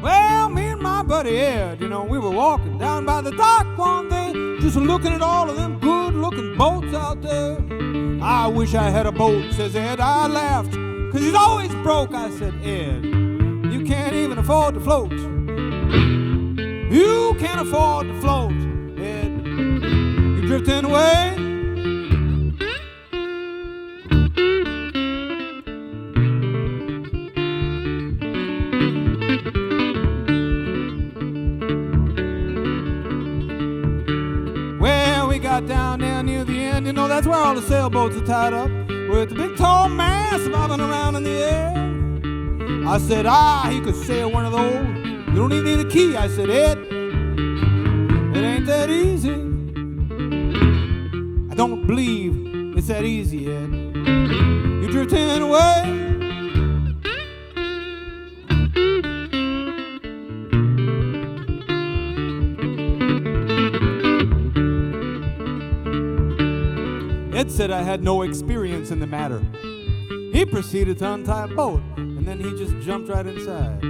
Well, me and my buddy Ed, you know, we were walking down by the dock one day, just looking at all of them good-looking boats out there. I wish I had a boat, says Ed. I laughed, 'cause he's always broke. I said, Ed, you can't even afford to float. You can't afford to float, Ed. You're drifting away. Well, we got down there near the end, you know, that's where all the sailboats are tied up, with the big tall mast bobbing around in the air. I said, he could sail one of those. You don't even need a key. I said, Ed, it ain't that easy. I don't believe it's that easy, Ed. You're drifting away. Ed said I had no experience in the matter. He proceeded to untie a boat, and then he just jumped right inside.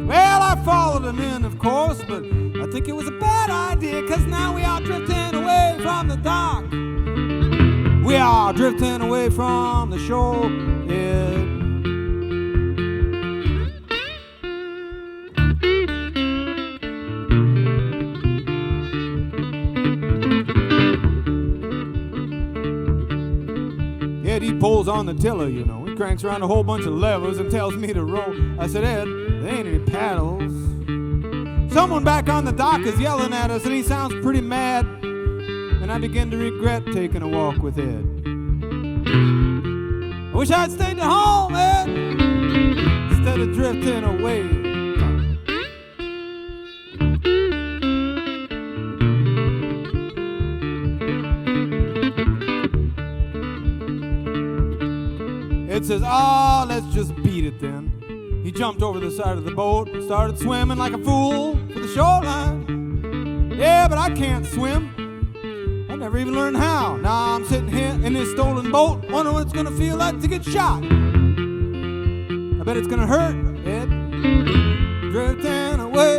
Well, I followed him in, of course, but I think it was a bad idea, 'cause now we are drifting away from the dock. We are drifting away from the shore, Ed. Ed, he pulls on the tiller, you know. He cranks around a whole bunch of levers and tells me to row. I said, Ed, there ain't any paddles. Someone back on the dock is yelling at us, and he sounds pretty mad. And I begin to regret taking a walk with Ed. I wish I'd stayed at home, Ed, instead of drifting away. Ed says, let's just beat it then. He jumped over the side of the boat and started swimming like a fool for the shoreline. Yeah, but I can't swim. I never even learned how. Now I'm sitting here in this stolen boat, wondering what it's gonna feel like to get shot. bet it's gonna hurt, Ed. Drifting away.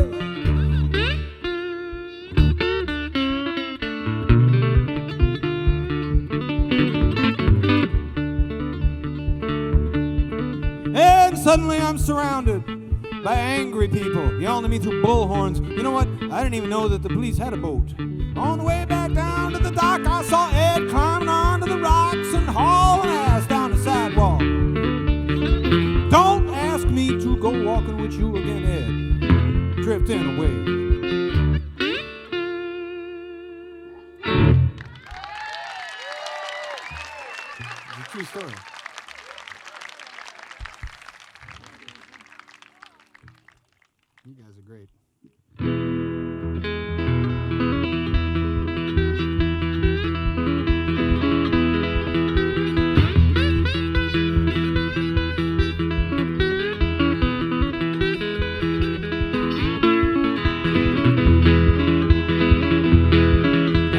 And suddenly I'm surrounded by angry people yelling at me through bullhorns. You know what? I didn't even know that the police had a boat. On the way back down to the dock, I saw Ed climbing onto the rocks and hauling ass down the sidewalk. Don't ask me to go walking with you again, Ed. Drifting away. It's a true story. You guys are great.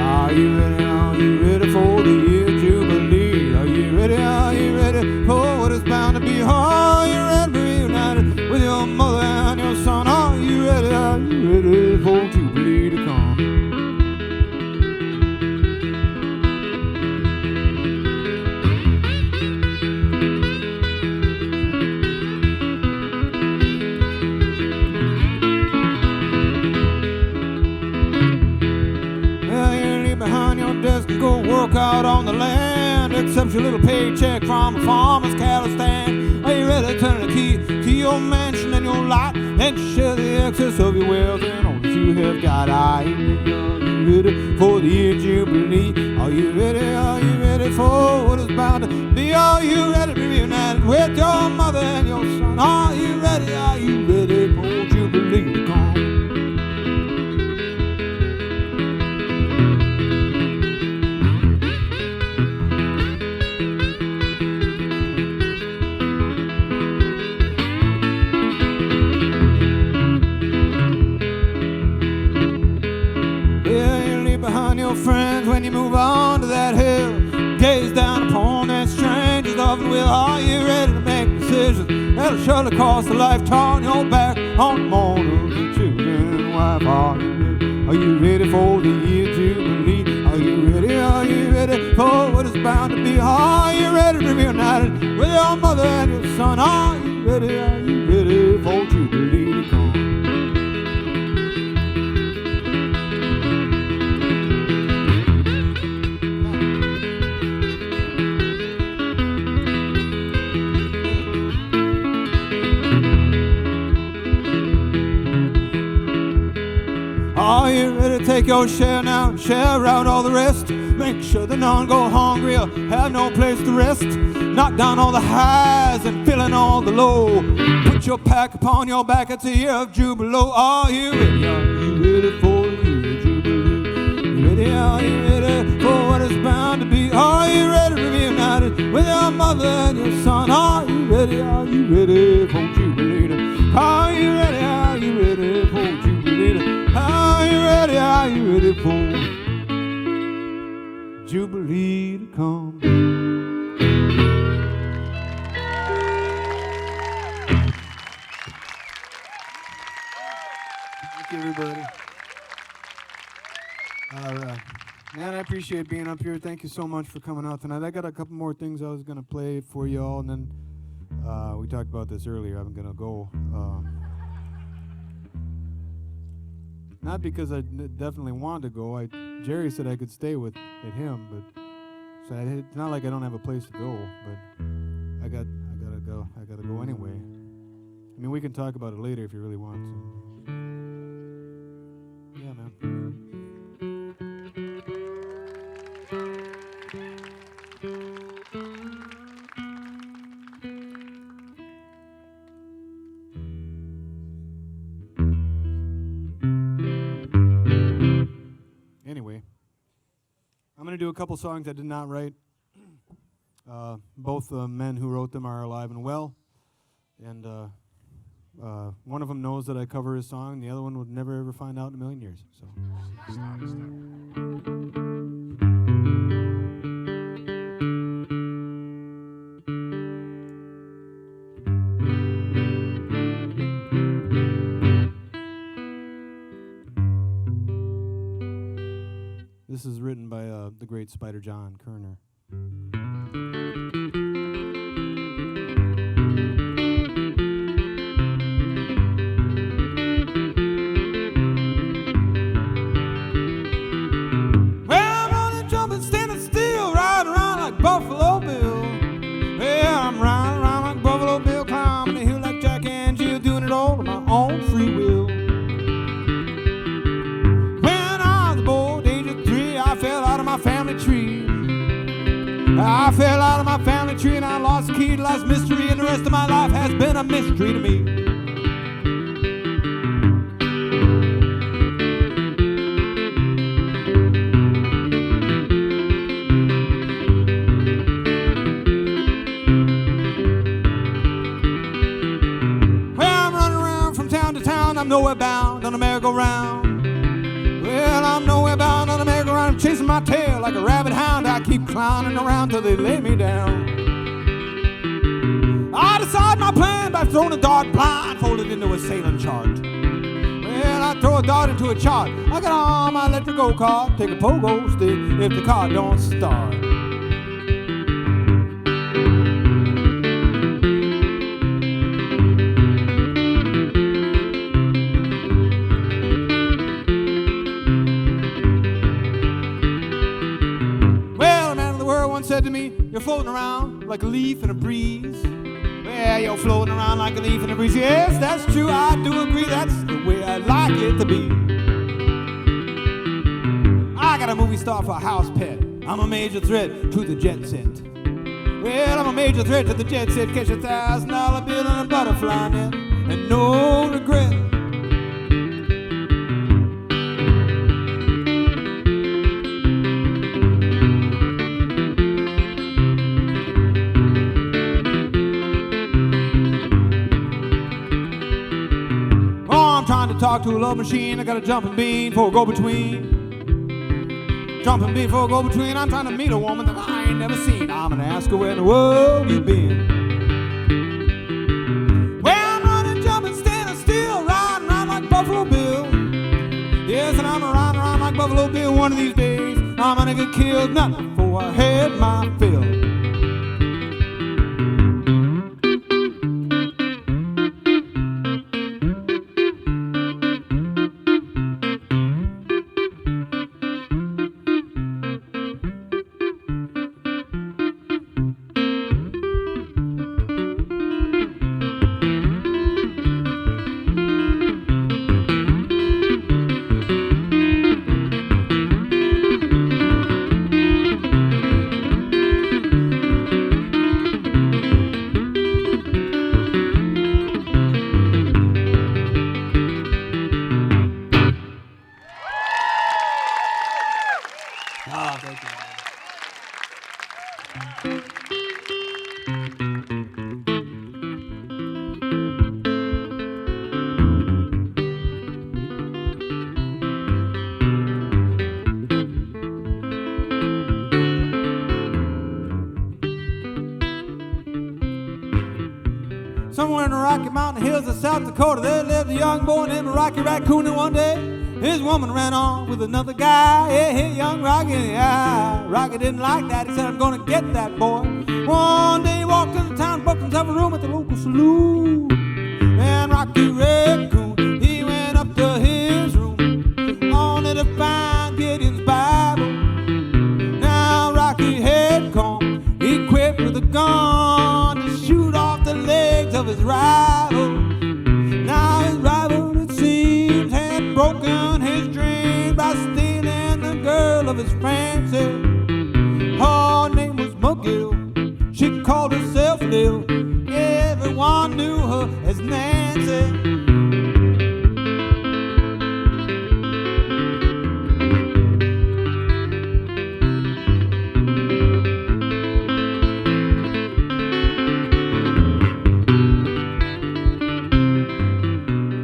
Are you ready for the year jubilee? Are you ready for what is bound to be? Are you ready to be reunited with your mother and your son? Are you ready for jubilee to come? Desk and go work out on the land, accept your little paycheck from a farmer's cattle stand. Are you ready to turn the key to your mansion and your lot and share the excess of your wealth and all that you have got? Are you ready for the year jubilee? Are you ready for what is bound to be? Are you ready to be reunited with your mother and your son? Are you ready for jubilee to come? Friends, when you move on to that hill, gaze down upon that stranger's loving will. Are you ready to make decisions that'll surely cost a lifetime? Your back on the mourners and children and wife. Are you ready for the year jubilee? Are you ready for what is bound to be? Are you ready to be reunited with your mother and your son? Are you ready for jubilee to come? Are you ready to take your share now and share out all the rest? Make sure that none go hungry or have no place to rest. Knock down all the highs and fill in all the low. Put your pack upon your back, it's a year of jubilee. Are you ready for the year jubilee? Are you ready for what is bound to be? Are you ready to be reunited with your mother and your son? Are you ready for jubilee? Are you ready for jubilee? Are you ready for jubilee to come? Thank you, everybody. All right. Man, I appreciate being up here. Thank you so much for coming out tonight. I got a couple more things I was going to play for you all, and then we talked about this earlier. I'm going to go. Not because I definitely wanted to go. Jerry said I could stay at him, but so it's not like I don't have a place to go. But I gotta go. I gotta go anyway. I mean, we can talk about it later if you really want to. Yeah, man. Anyway, I'm going to do a couple songs I did not write. Both the men who wrote them are alive and well. And one of them knows that I cover his song. The other one would never ever find out in a million years. So. This is written by the great Spider John Kerner. Buffalo Bill. Yeah, I'm riding around like Buffalo Bill, climbing the hill like Jack and Jill, doing it all of my own free will. When I was a boy, at the age of 3, I fell out of my family tree. I fell out of my family tree and I lost the key to life's mystery, and the rest of my life has been a mystery to me. I'm nowhere bound on a merry-go-round. Well, I'm nowhere bound on a merry-go-round. I'm chasing my tail like a rabid hound. I keep clowning around till they lay me down. I decide my plan by throwing a dart blindfolded into a sailing chart. Well, I throw a dart into a chart. I got on my electric-go car, take a pogo stick if the car don't start. Said to me, you're floating around like a leaf in a breeze. Well, you're floating around like a leaf in a breeze. Yes, that's true, I do agree, that's the way I like it to be. I got a movie star for a house pet. I'm a major threat to the jet set. Well, I'm a major threat to the jet set. Catch $1,000 bill and a butterfly net, and no regret. Trying to talk to a love machine. I got a jumping bean for a go-between. Jumping bean for a go-between. I'm trying to meet a woman that I ain't never seen. I'm gonna ask her where in the world you been. Well, I'm running, jumping, standing still, riding around like Buffalo Bill. Yes, and I'm riding around like Buffalo Bill. One of these days I'm gonna get killed, not before I had my fill. Somewhere in the Rocky Mountain hills of South Dakota, there lived a young boy named Rocky Raccoon, and one day his woman ran off with another guy. Yeah, hey, young Rocky, yeah. Rocky didn't like that. He said, I'm gonna get that boy. One day he walked into town, booked himself a room at the local saloon. And Rocky Raccoon, he went up to his room, only to find Gideon's Bible. Now Rocky had come, equipped with a gun to shoot off the legs of his rival. Now his rival, it seems, had broken his dream by stealing the girl of his fancy. Her name was McGill. She called herself Lil. Everyone knew her as Nancy.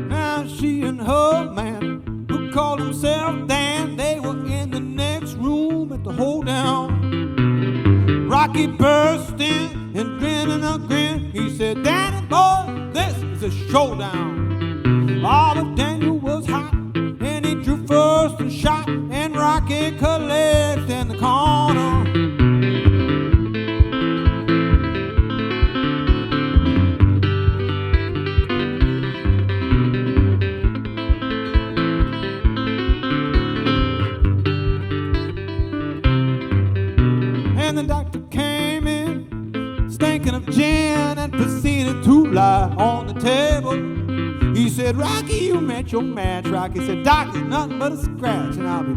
Now she and her man, who called himself Dan, they were in the next room at the Lowdown. Rocky burst in and grinning a grin. He said, Danny boy, this is a showdown. Oh, but Daniel was hot, and he drew first and shot, and Rocky Rocky collapsed in the corner. And the doctor came in, stinking of gin, and proceeded to lie on the table. He said, Rocky, you met your match. Rocky said, Doc, it's nothing but a scratch, and I'll be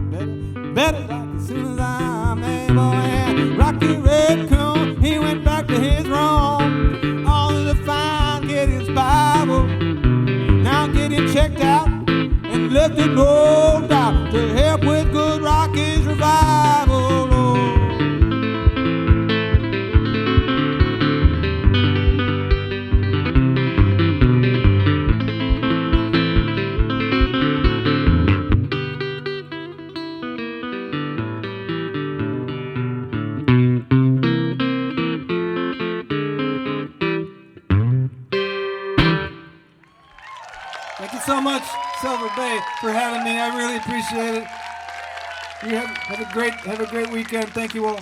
better, Doc, as soon as I'm able. And Rocky Raccoon, he went back to his room, only to find get his Bible. Now get him checked out, and left it no doubt to help with good Rocky's revival. Thank you so much, Silver Bay, for having me. I really appreciate it. You have a great weekend. Thank you all.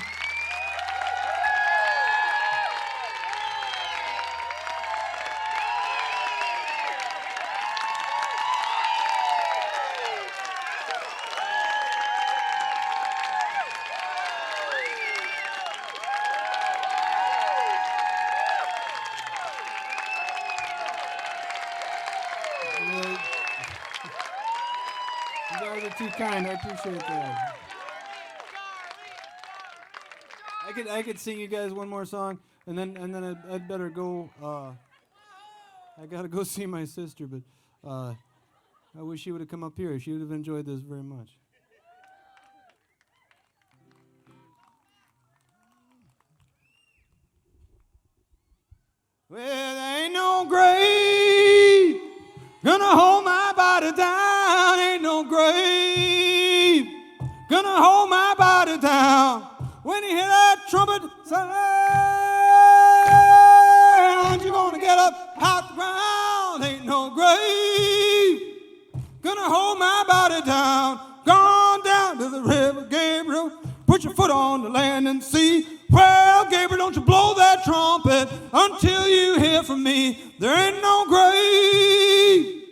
You guys are too kind. I appreciate that. I could sing you guys one more song, and then I'd better go. I gotta go see my sister, but I wish she would have come up here. She would have enjoyed this very much. Well, there ain't no grave gonna hold my body down. Ain't no grave gonna hold my body down. When you hear that trumpet sound, you're gonna get up out the ground. Ain't no grave gonna hold my body down. Gone down to the river, Gabriel. Put your foot on the land and see. Well, Gabriel, don't you blow that trumpet until you hear from me. There ain't no grave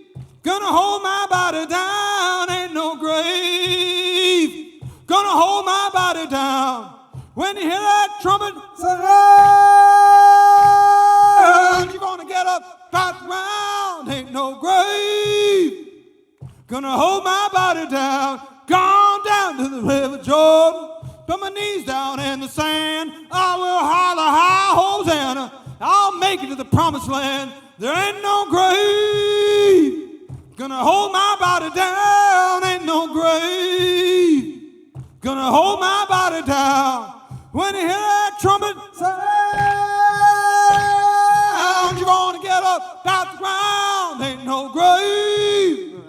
gonna hold my body down. Ain't no grave gonna hold my body down. When you hear that trumpet sound, you're gonna get up out the ground. Ain't no grave gonna hold my body down. Gone down to the river Jordan, put my knees down in the sand. I will holler high Hosanna. I'll make it to the promised land. There ain't no grave gonna hold my body down. Ain't no grave gonna hold my body down. When you hear that trumpet sound, you're gonna get up out the ground. Ain't no grave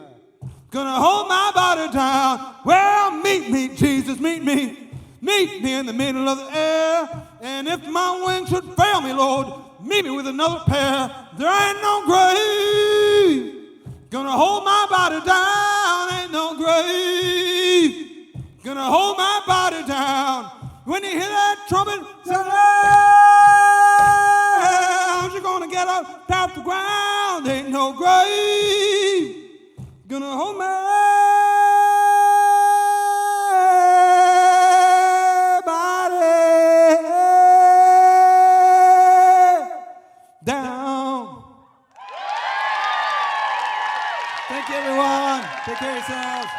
gonna hold my body down. Well, meet me, Jesus, meet me. Meet me in the middle of the air. And if my wings should fail me, Lord, meet me with another pair. There ain't no grave gonna hold my body down. Ain't no grave gonna hold my body down. When you hear that trumpet sound, you're gonna get up out the ground. Ain't no grave gonna hold my body down. Thank you, everyone. Take care of yourselves.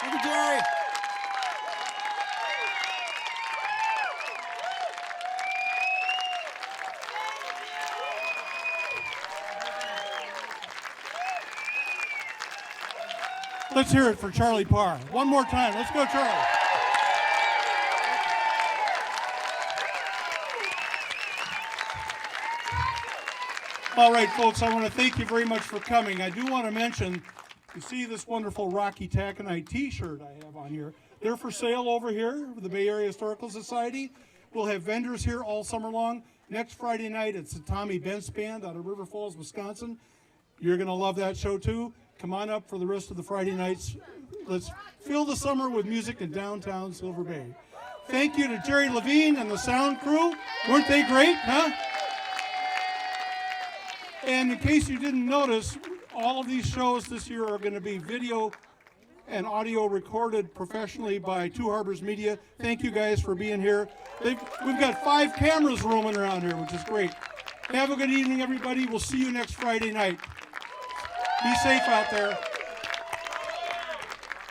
Thank you, Jerry. Let's hear it for Charlie Parr. One more time. Let's go, Charlie. All right, folks, I want to thank you very much for coming. I do want to mention, you see this wonderful Rocky Taconite t-shirt I have on here. They're for sale over here for the Bay Area Historical Society. We'll have vendors here all summer long. Next Friday night, it's the Tommy Bentz Band out of River Falls, Wisconsin. You're going to love that show, too. come on up for the rest of the Friday nights. Let's fill the summer with music in downtown Silver Bay. Thank you to Jerry Levine and the sound crew. Weren't they great, huh? And in case you didn't notice, all of these shows this year are going to be video and audio recorded professionally by Two Harbors Media. Thank you guys for being here. We've got 5 cameras roaming around here, which is great. Have a good evening, everybody. We'll see you next Friday night. Be safe out there.